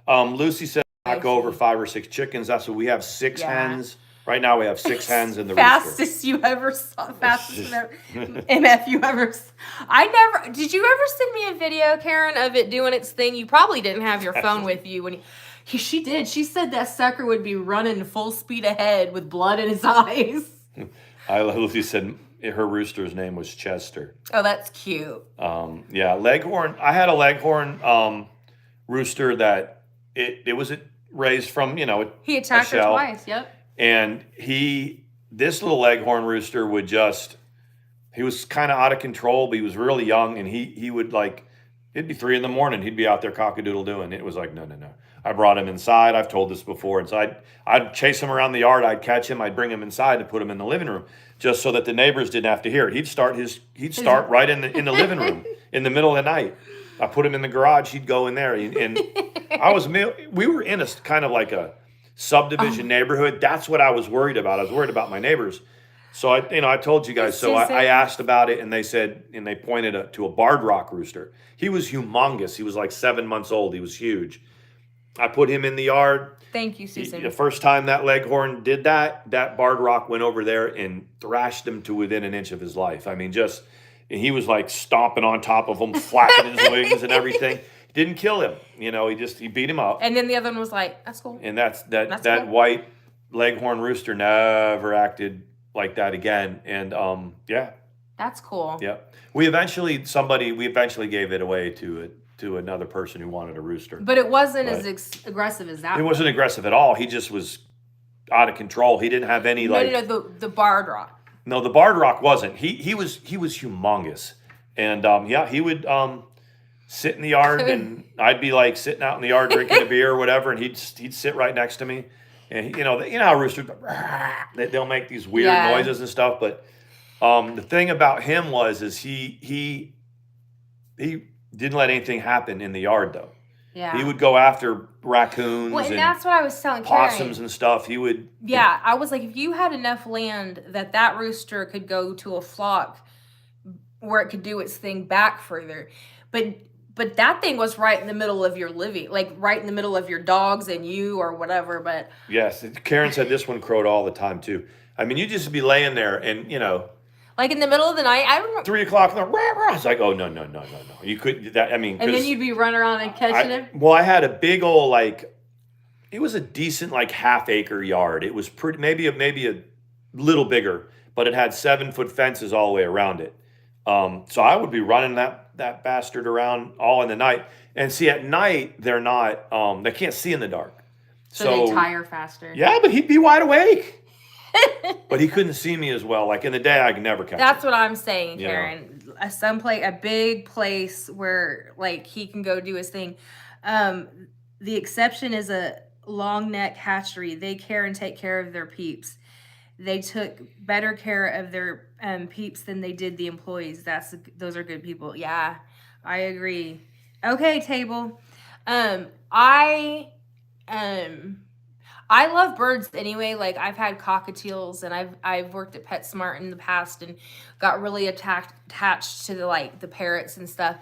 Yeah. Lucy said not go over 5 or 6 chickens. That's what we have. 6 hens. Right now we have 6 hens in the fastest rooster. you ever saw, fastest MF you ever saw. Did you ever send me a video, Karen, of it doing its thing? You probably didn't have your phone with you when she did. She said that sucker would be running full speed ahead with blood in his eyes. Lucy said her rooster's name was Chester. Oh, that's cute. Yeah, Leghorn. I had a Leghorn rooster that it was raised from, he attacked her twice. Yep. And this little Leghorn rooster he was kind of out of control, but he was really young, and he would it'd be 3 a.m. He'd be out there cock-a-doodle-doing. It was like, no. I brought him inside. I've told this before. And so I'd chase him around the yard. I'd catch him. I'd bring him inside and put him in the living room just so that the neighbors didn't have to hear it. He'd start right in the living room in the middle of the night. I put him in the garage. He'd go in there. And we were in a kind of like a subdivision neighborhood. That's what I was worried about. I was worried about my neighbors. So I told you guys. So I asked about it, and they said, and they pointed to a barred rock rooster. He was humongous. He was like 7 months old. He was huge. I put him in the yard. Thank you, Susan. The first time that Leghorn did that barred rock went over there and thrashed him to within an inch of his life. I mean, and he was like stomping on top of him, flapping his wings and everything. Didn't kill him. He beat him up. And then the other one was like, that's cool. And that's cool. White Leghorn rooster never acted like that again. And yeah. That's cool. Yeah. We eventually gave it away to another person who wanted a rooster. But it wasn't as aggressive as that. It wasn't aggressive at all. He just was out of control. He didn't have any the barred rock. No, the barred rock wasn't. He was humongous. And he would sit in the yard, and I'd be like sitting out in the yard drinking a beer or whatever, and he'd sit right next to me. And you know how roosters, they'll make these weird noises and stuff. But the thing about him is he didn't let anything happen in the yard though. Yeah. He would go after raccoons and that's what I was telling possums Karen. and stuff. He would. Yeah, I was like, if you had enough land that rooster could go to a flock where it could do its thing back further, but that thing was right in the middle of your living, like right in the middle of your dogs and you or whatever. But yes, Karen said this one crowed all the time too. I mean, you just be laying there and like in the middle of the night, I remember 3 o'clock in the I was like, oh no. You couldn't that. I mean, and then you'd be running around and catching him. Well, I had a big old it was a decent half-acre yard. It was pretty, maybe a little bigger, but it had 7-foot fences all the way around it. So I would be running that bastard around all in the night. And see, at night they're not. They can't see in the dark. So they tire faster. Yeah, but he'd be wide awake. But he couldn't see me as well. Like in the day, I could never catch him. That's what I'm saying, Karen. A big place where he can go do his thing. The exception is a long neck hatchery. They care and take care of their peeps. They took better care of their peeps than they did the employees. Those are good people. Yeah, I agree. Okay, table. I love birds anyway. Like I've had cockatiels, and I've worked at PetSmart in the past, and got really attached to the parrots and stuff.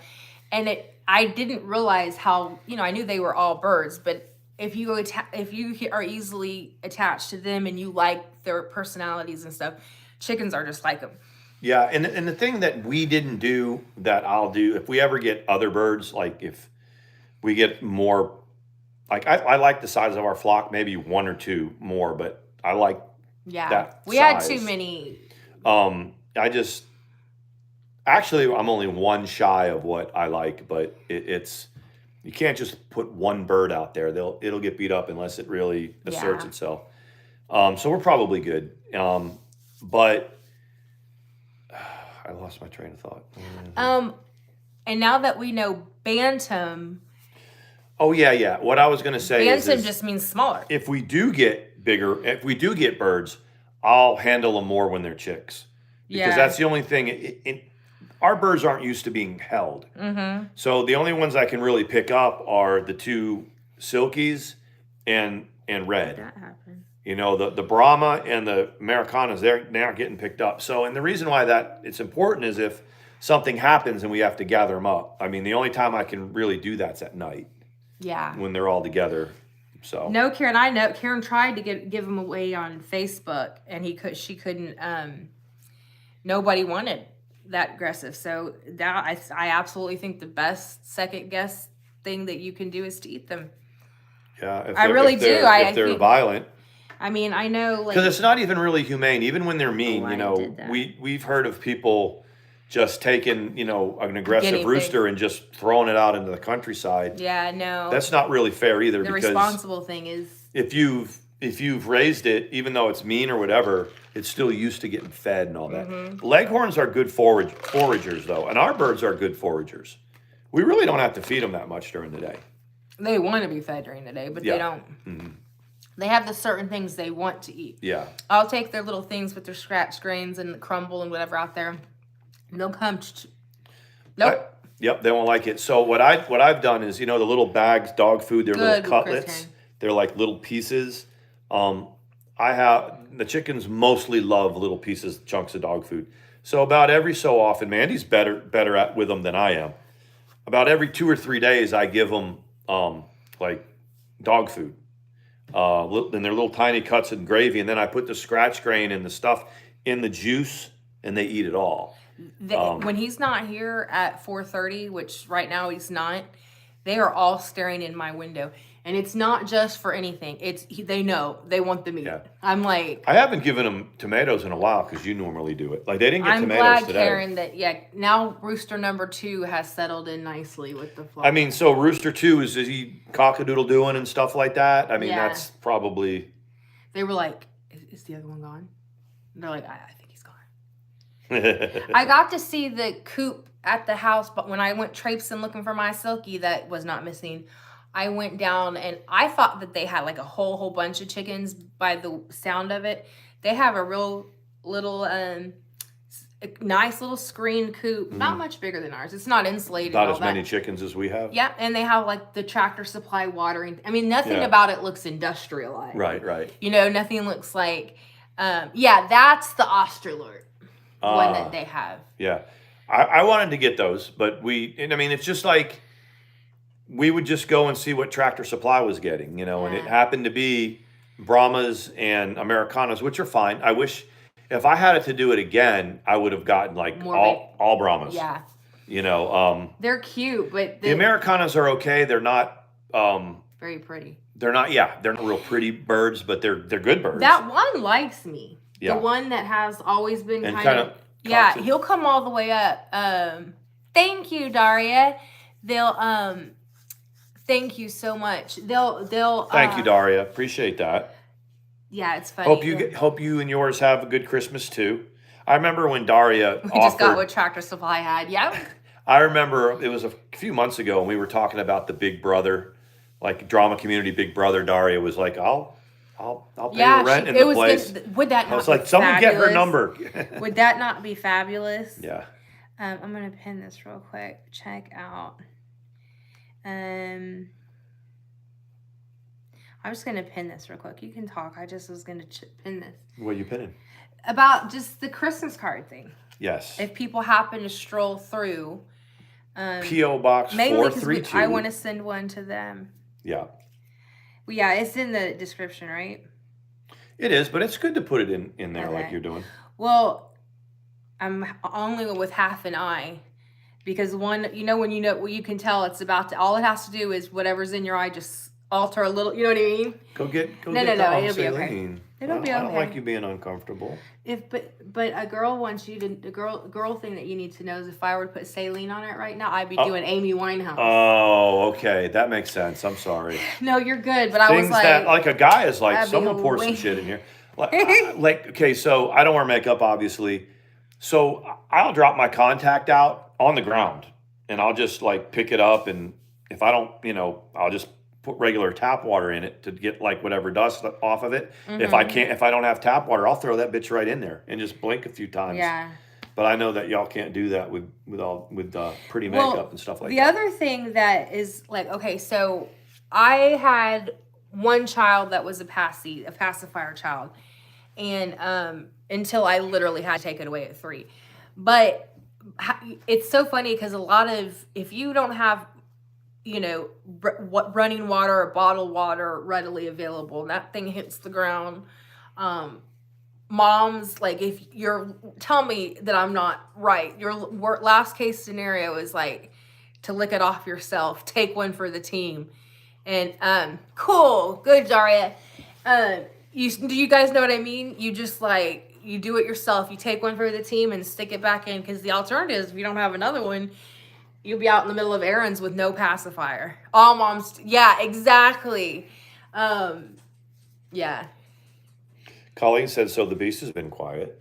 And I didn't realize how, I knew they were all birds, but if you are easily attached to them and you like their personalities and stuff, chickens are just like them. Yeah, and the thing that we didn't do that I'll do if we ever get other birds, like if we get more, like I like the size of our flock, maybe one or two more, but I like Yeah, that we had size. too many. I just actually I'm only one shy of what I like, but it's you can't just put one bird out there. It'll get beat up unless it really asserts Yeah. itself. So we're probably good. But I lost my train of thought. And now that we know bantam, Oh yeah. What I was gonna say bantam is just means smaller. if we do get bigger, if we do get birds, I'll handle them more when they're chicks because Yeah. that's the only thing. Our birds aren't used to being held, so the only ones I can really pick up are the two silkies and red. That happened. The Brahma and the Americanas, they're not getting picked up. So, and the reason why it's important is if something happens and we have to gather them up. I mean, the only time I can really do that's at night. Yeah. When they're all together. So. No, Karen, I know. Karen tried to give them away on Facebook, and she couldn't. Nobody wanted that aggressive. So that I absolutely think the best second guess thing that you can do is to eat them. Yeah, I really do. If they're violent. I mean, I know, because it's not even really humane. Even when they're mean, we've heard of people just taking, an aggressive rooster and just throwing it out into the countryside. Yeah, no, that's not really fair either. The because responsible thing is if you've raised it, even though it's mean or whatever, it's still used to getting fed and all that. Leghorns are good foragers though, and our birds are good foragers. We really don't have to feed them that much during the day. They want to be fed during the day, but they don't. They have the certain things they want to eat. Yeah. I'll take their little things with their scratch grains and the crumble and whatever out there. They'll come. Nope. Yep, they won't like it. So what I've done is, the little bags, dog food, they're little cutlets. They're like little pieces. The chickens mostly love little pieces, chunks of dog food. So about every so often, Mandy's better at with them than I am. About every 2 or 3 days, I give them like dog food. And they're little tiny cuts and gravy, and then I put the scratch grain and the stuff in the juice, and they eat it all. When he's not here at 4:30, which right now he's not, they are all staring in my window, and it's not just for anything. They know they want the meat. Yeah. I'm like, I haven't given them tomatoes in a while because you normally do it. Like they didn't get tomatoes today. I'm glad, Karen, that now rooster number 2 has settled in nicely with the flock. I mean, so rooster 2 is he cockadoodle doing and stuff like that? I mean, that's probably. They were like, "Is the other one gone?" And they're like, I think he's gone. I got to see the coop at the house, but when I went traipsing looking for my silky that was not missing, I went down and I thought that they had like a whole bunch of chickens by the sound of it. They have a real little nice little screen coop, not much bigger than ours. It's not insulated. Not as many chickens as we have. Yeah, and they have like the Tractor Supply watering. I mean, nothing about it looks industrialized. Right. Nothing looks like. That's the Australorp one that they have. Yeah, I wanted to get those, but it's just like we would just go and see what Tractor Supply was getting, and it happened to be Brahmas and Americanas, which are fine. I wish if I had it to do it again, I would have gotten like all Brahmas. Yeah. They're cute, but the Americanas are okay. They're not very pretty. They're not real pretty birds, but they're good birds. That one likes me. Yeah. The one that has always been and kind of he'll come all the way up. Thank you, Daria. They'll thank you so much. They'll thank you, Daria. Appreciate that. Yeah, it's funny. Hope you and yours have a good Christmas too. I remember when Daria just got what Tractor Supply had. Yeah. I remember it was a few months ago and we were talking about the Big Brother, like drama community Big Brother. Daria was like, I'll pay your rent in the place. Would that not I was like, someone get her number. Would that not be fabulous? Yeah. I'm gonna pin this real quick. Check out. I'm just gonna pin this real quick. You can talk. I just was gonna pin this What are you pinning? about just the Christmas card thing. Yes. If people happen to stroll through, P.O. Box mainly because 432. I want to send one to them. Yeah. Well, yeah, it's in the description, right? It is, but it's good to put it in there like Okay. you're doing. Well, I'm only with half an eye because one, when you can tell it's about to. All it has to do is whatever's in your eye, just alter a little. You know what I mean? Go get No, the it'll be okay. saline. It'll be I don't okay. like you being uncomfortable. But a girl wants you to the girl thing that you need to know is if I were to put saline on it right now, I'd be doing Amy Winehouse. Oh, okay, that makes sense. I'm sorry. No, you're good, but I was like, that like a guy is like, that'd be someone pour some way- shit in here. Like, okay, so I don't wear makeup, obviously. So I'll drop my contact out on the ground, and I'll just like pick it up, and if I don't, I'll just put regular tap water in it to get like whatever dust off of it. If I don't have tap water, I'll throw that bitch right in there and just blink a few times. Yeah. But I know that y'all can't do that with pretty makeup and stuff like the that. other thing that is like, okay, so I had one child that was a pacifier child, and until I literally had to take it away at 3. But it's so funny because a lot of, if you don't have running water or bottled water readily available, and that thing hits the ground, moms, like, if you're, tell me that I'm not right, your last case scenario is like to lick it off yourself, take one for the team. And cool, good, Daria. Do you guys know what I mean? You just like, you do it yourself, you take one for the team and stick it back in, because the alternative is, if you don't have another one, you'll be out in the middle of errands with no pacifier. All moms, yeah, exactly. Yeah. Colleen said, so the beast has been quiet.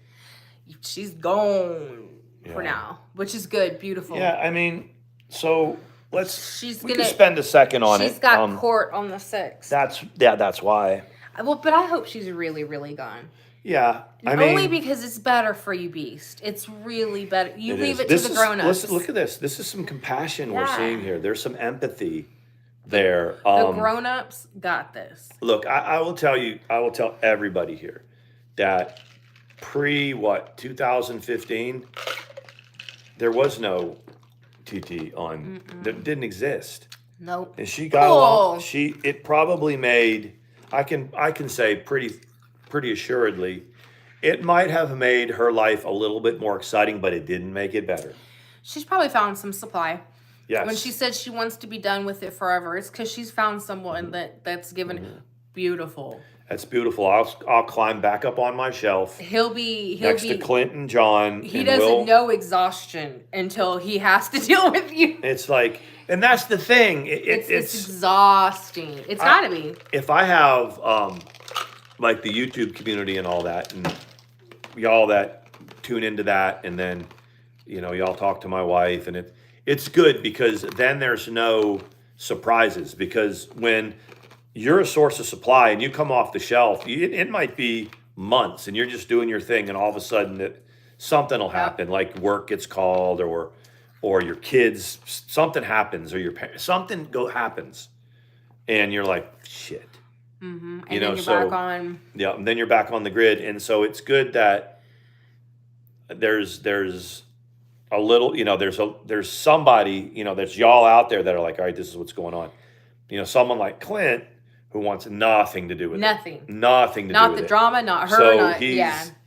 She's gone for now, which is good, beautiful. Yeah, I mean, so we can spend a second on it. She's got court on the 6th. That's why. Well, but I hope she's really, really gone. Yeah, I mean, only because it's better for you, Beast. It's really better. You leave it to the grown-ups. Listen, look at this. This is some compassion we're seeing here. There's some empathy there. The grown-ups got this. Look, I will tell everybody here that 2015, there was no TT on. That didn't exist. Nope. And she got along. It probably made. I can say pretty assuredly, it might have made her life a little bit more exciting, but it didn't make it better. She's probably found some supply. Yes. When she said she wants to be done with it forever, it's because she's found someone that's given beautiful. That's beautiful. I'll climb back up on my shelf. He'll be next to Clint and John. He doesn't know exhaustion until he has to deal with you. It's like, and that's the thing. It's exhausting. It's gotta be. If I have like the YouTube community and all that, and y'all that tune into that, and then y'all talk to my wife, and it's good because then there's no surprises, because when you're a source of supply and you come off the shelf, it might be months and you're just doing your thing, and all of a sudden something will happen, like work gets called, or your kids, something happens, or your parents, happens, and you're like, shit. Mm-hmm. And then you're back on. Yeah, and then you're back on the grid, and so it's good that there's a little, there's somebody, that's y'all out there that are like, all right, this is what's going on. Someone like Clint who wants nothing to do with nothing to do with it. Not the drama, not her. So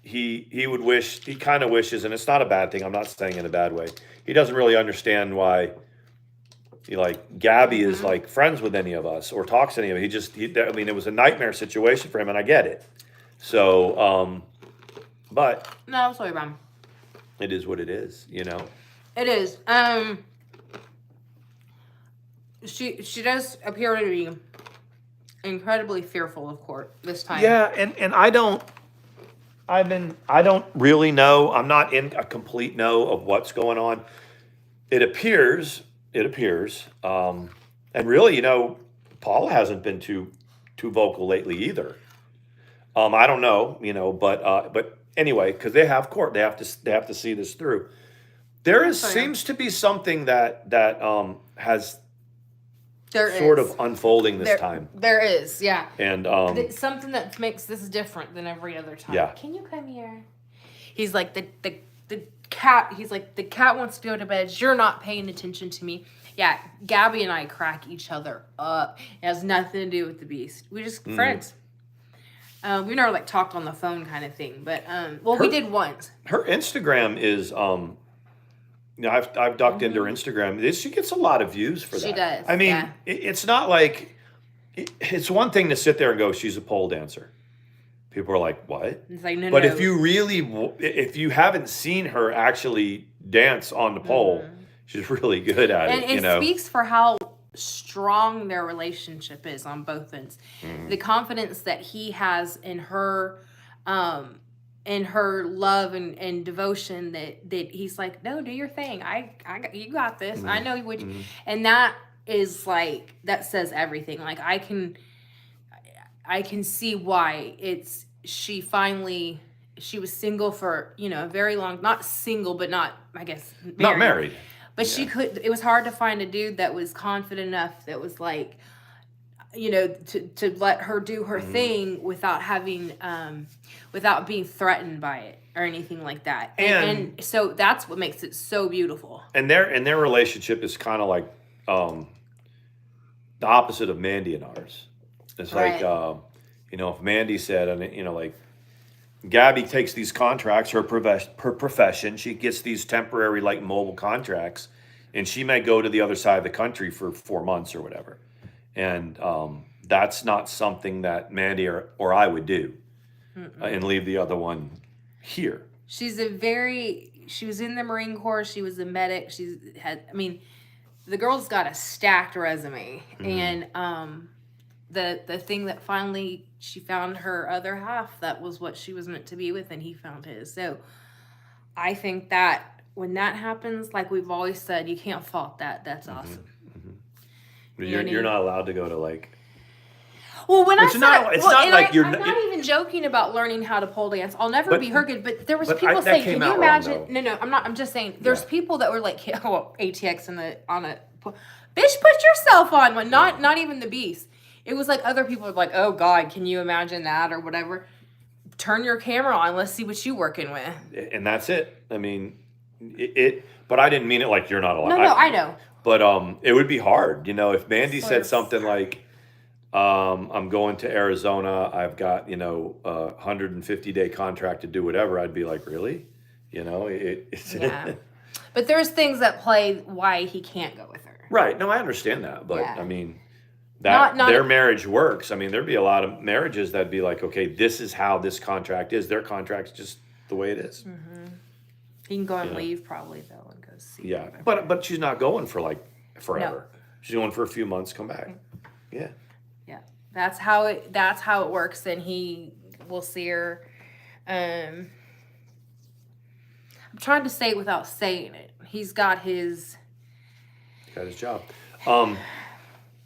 he would wish, he kind of wishes, and it's not a bad thing. I'm not saying in a bad way. He doesn't really understand why. Gabby is like friends with any of us or talks to any of us. It was a nightmare situation for him, and I get it. So, but no, sorry, Mom. It is what it is, It is. She does appear to be incredibly fearful of court this time. Yeah, and I don't really know. I'm not in a complete know of what's going on. It appears, and really, Paula hasn't been too vocal lately either. I don't know, but anyway, because they have court, they have to see this through. Seems to be something that has sort of unfolding this time. There is, yeah. And something that makes this different than every other time. Yeah. Can you come here? He's like the cat. He's like, the cat wants to go to bed. You're not paying attention to me. Yeah, Gabby and I crack each other up. It has nothing to do with the beast. We're just friends. We never like talked on the phone kind of thing, but we did once. Her Instagram is I've ducked into her Instagram. She gets a lot of views for that. She does. I mean, yeah. It's not like it's one thing to sit there and go, she's a pole dancer. People are like, what? It's like, no, but no. if you haven't seen her actually dance on the pole, she's really good at it. And it speaks for how strong their relationship is on both ends. The confidence that he has in her love and devotion that he's like, no, do your thing. You got this. I know what you, and that is like, that says everything. Like I can see why she was single for, a very long, not single, but not, I guess, married. Not married. But it was hard to find a dude that was confident enough, that was like, to let her do her thing without having, without being threatened by it or anything like that. And so that's what makes it so beautiful. And their relationship is kind of like, the opposite of Mandi and ours. It's like, if Mandi said, and like, Gabby takes these contracts, her profession, she gets these temporary, like, mobile contracts, and she may go to the other side of the country for 4 months or whatever. And that's not something that Mandi or I would do, and leave the other one here. She was in the Marine Corps, she was a medic, the girl's got a stacked resume, and the thing that finally she found her other half, that was what she was meant to be with, and he found his. So I think that when that happens, like we've always said, you can't fault that. That's awesome. You're not allowed to go to like. Well, when I'm not even even joking about learning how to pole dance. I'll never be her good. But there was people saying, "Can you imagine?" No, I'm not. I'm just saying. There's people that were like, ATX on a bitch, put yourself on one. Not even the beast. It was like other people were like, "Oh God, can you imagine that?" or whatever. Turn your camera on. Let's see what you're working with. And that's it. I mean, but I didn't mean it like you're not allowed. No, I know. But it would be hard, if Mandi said something like, I'm going to Arizona, I've got, a 150-day contract to do whatever, I'd be like, really? It's yeah. But there's things that play why he can't go with her. Right. No, I understand that. But I mean, their marriage works. I mean, there'd be a lot of marriages that'd be like, okay, this is how this contract is. Their contract's just the way it is. He can go and leave probably though and go see. Yeah, but she's not going for like forever. No. She's going for a few months, come back. Yeah. Yeah, that's how it works, and he will see her. I'm trying to say it without saying it. He's got his job.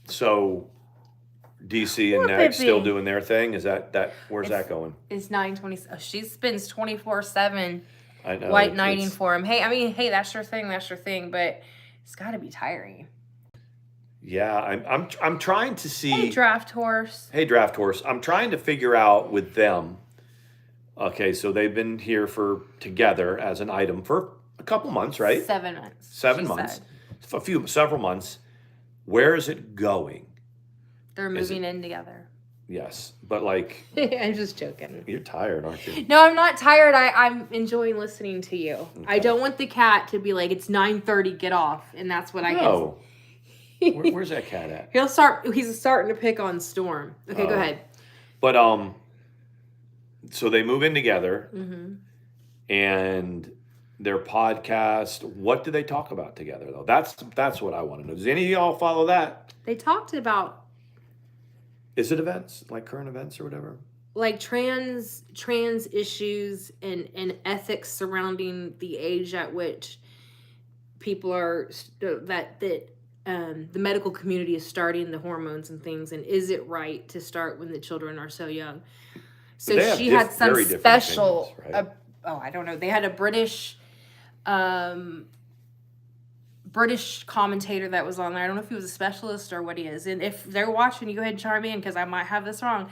So DC and Neg still doing their thing. Is that where's that going? It's 9:20. Oh, she spends 24/7. I know. White knighting for him. Hey, that's your thing, but it's got to be tiring. Yeah, I'm trying to see. Hey, draft horse. I'm trying to figure out with them. Okay, so they've been here together as an item for a couple months, right? 7 months. 7 months. Several months. Where is it going? They're moving in together. Yes, but like... I'm just joking. You're tired, aren't you? No, I'm not tired. I'm enjoying listening to you. Okay. I don't want the cat to be like, it's 9:30, get off. And that's what I get. No. Where's that cat at? He's starting to pick on Storm. Okay, go ahead. But, so they move in together. And their podcast, what do they talk about together, though? That's what I want to know. Does any of y'all follow that? They talked about... Is it events, like current events or whatever? Like trans issues and ethics surrounding the age at which people are the medical community is starting the hormones and things, and is it right to start when the children are so young? So she had some special. Opinions, right? I don't know. They had a British British commentator that was on there. I don't know if he was a specialist or what he is. And if they're watching, you go ahead and chime in because I might have this wrong.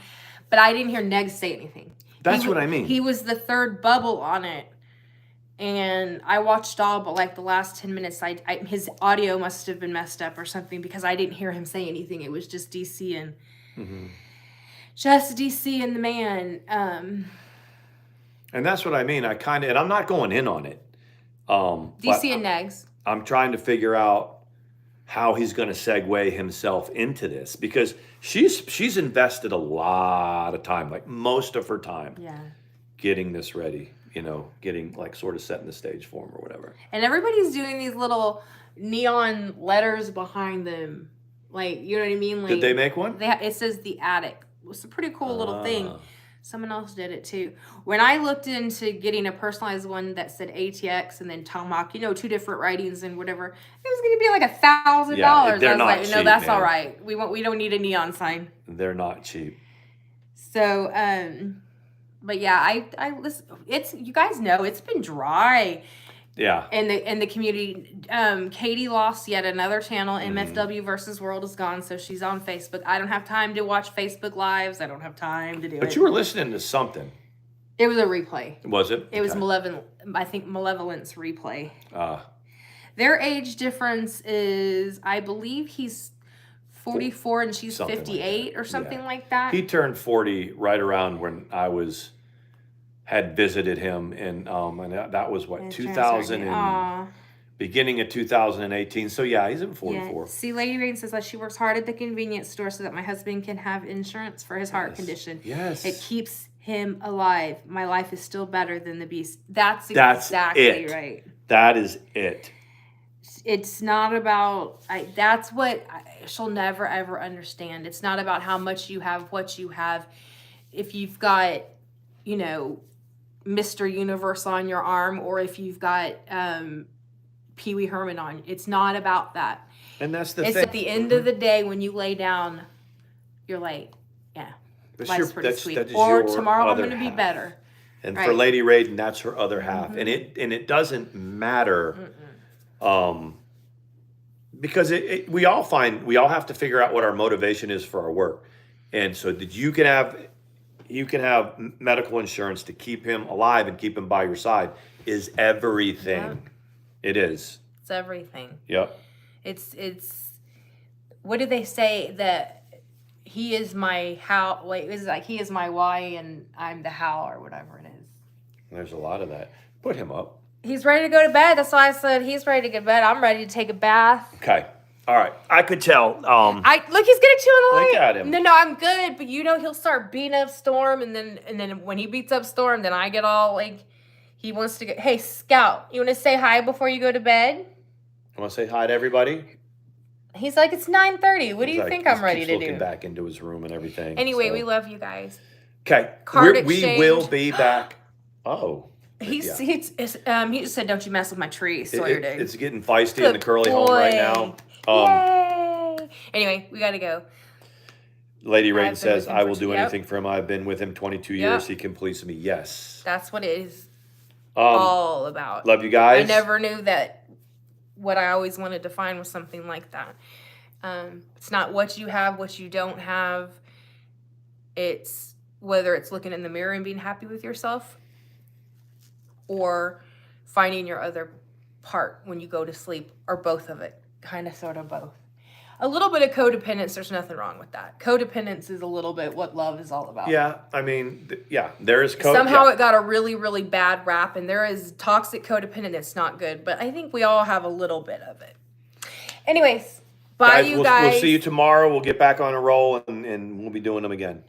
But I didn't hear Neg say anything. That's what I mean. He was the third bubble on it. And I watched all but like the last 10 minutes. His audio must have been messed up or something because I didn't hear him say anything. It was just DC and just DC and the man. And that's what I mean. And I'm not going in on it. DC and Negs. I'm trying to figure out how he's going to segue himself into this because she's invested a lot of time, like most of her time, getting this ready. Getting like sort of setting the stage for him or whatever. And everybody's doing these little neon letters behind them. Like, you know what I mean? Like, did they make one? It says the attic. It's a pretty cool little thing. Someone else did it too. When I looked into getting a personalized one that said ATX and then Tomahawk, 2 different writings and whatever, it was going to be like $1,000. Yeah, they're I was not like, cheap, no, that's man. all right. We don't need a neon sign. They're not cheap. So, but yeah, I listen. You guys know it's been dry. Yeah. In the community, Katie lost yet another channel. MFW versus World is gone, so she's on Facebook. I don't have time to watch Facebook lives. I don't have time to do it. But you were listening to something. It was a replay. Was it? It was Malevolence replay. Their age difference is, I believe he's 44 and she's 58 or something like that. He turned 40 right around when I had visited him, and that was what, 2000 and beginning of 2018. So yeah, he's in 44. Yeah. See, Lady Rain says that she works hard at the convenience store so that my husband can have insurance for his heart condition. Yes, it keeps him alive. My life is still better than the beast. That's exactly right. That is it. It's not about. That's what she'll never ever understand. It's not about how much you have, what you have. If you've got, Mr. Universe on your arm, or if you've got Pee Wee Herman on, it's not about that. And that's the thing. It's at the end of the day when you lay down, you're like, yeah, life's pretty sweet. Or tomorrow I'm going to be better. And for Lady Raiden, that's her other half, and it doesn't matter, because we all have to figure out what our motivation is for our work, and so that you can have medical insurance to keep him alive and keep him by your side is everything. Yep. It is. It's everything. Yep. It's. What do they say that? He is my how. Wait, is it like he is my why and I'm the how or whatever it is. There's a lot of that. Put him up. He's ready to go to bed. That's why I said he's ready to go to bed. I'm ready to take a bath. Okay. All right. I could tell. Look, he's gonna chew on the light. Look at him. No, I'm good. But he'll start beating up Storm, and then when he beats up Storm, then I get all like, he wants to go. Hey, Scout, you want to say hi before you go to bed? I want to say hi to everybody. He's like, it's 9:30. What do you think I'm ready to do? Looking back into his room and everything. Anyway, we love you guys. Okay, we will be back. Oh. He just said, "Don't you mess with my tree, Sawyer." It's getting feisty in the curly home right now. Yay! Anyway, we gotta go. Lady Rain says, "I will do anything for him. I've been with him 22 years. He completes me." Yes, that's what it is all about. Love you guys. I never knew that. What I always wanted to find was something like that. It's not what you have, what you don't have. It's whether it's looking in the mirror and being happy with yourself, or finding your other part when you go to sleep, or both of it. Kind of, sort of both. A little bit of codependence, there's nothing wrong with that. Codependence is a little bit what love is all about. Yeah, I mean, there is Somehow it got a really, really bad rap, and there is toxic codependence that's not good, but I think we all have a little bit of it. Anyways, bye, you guys. We'll see you tomorrow. We'll get back on a roll, and we'll be doing them again.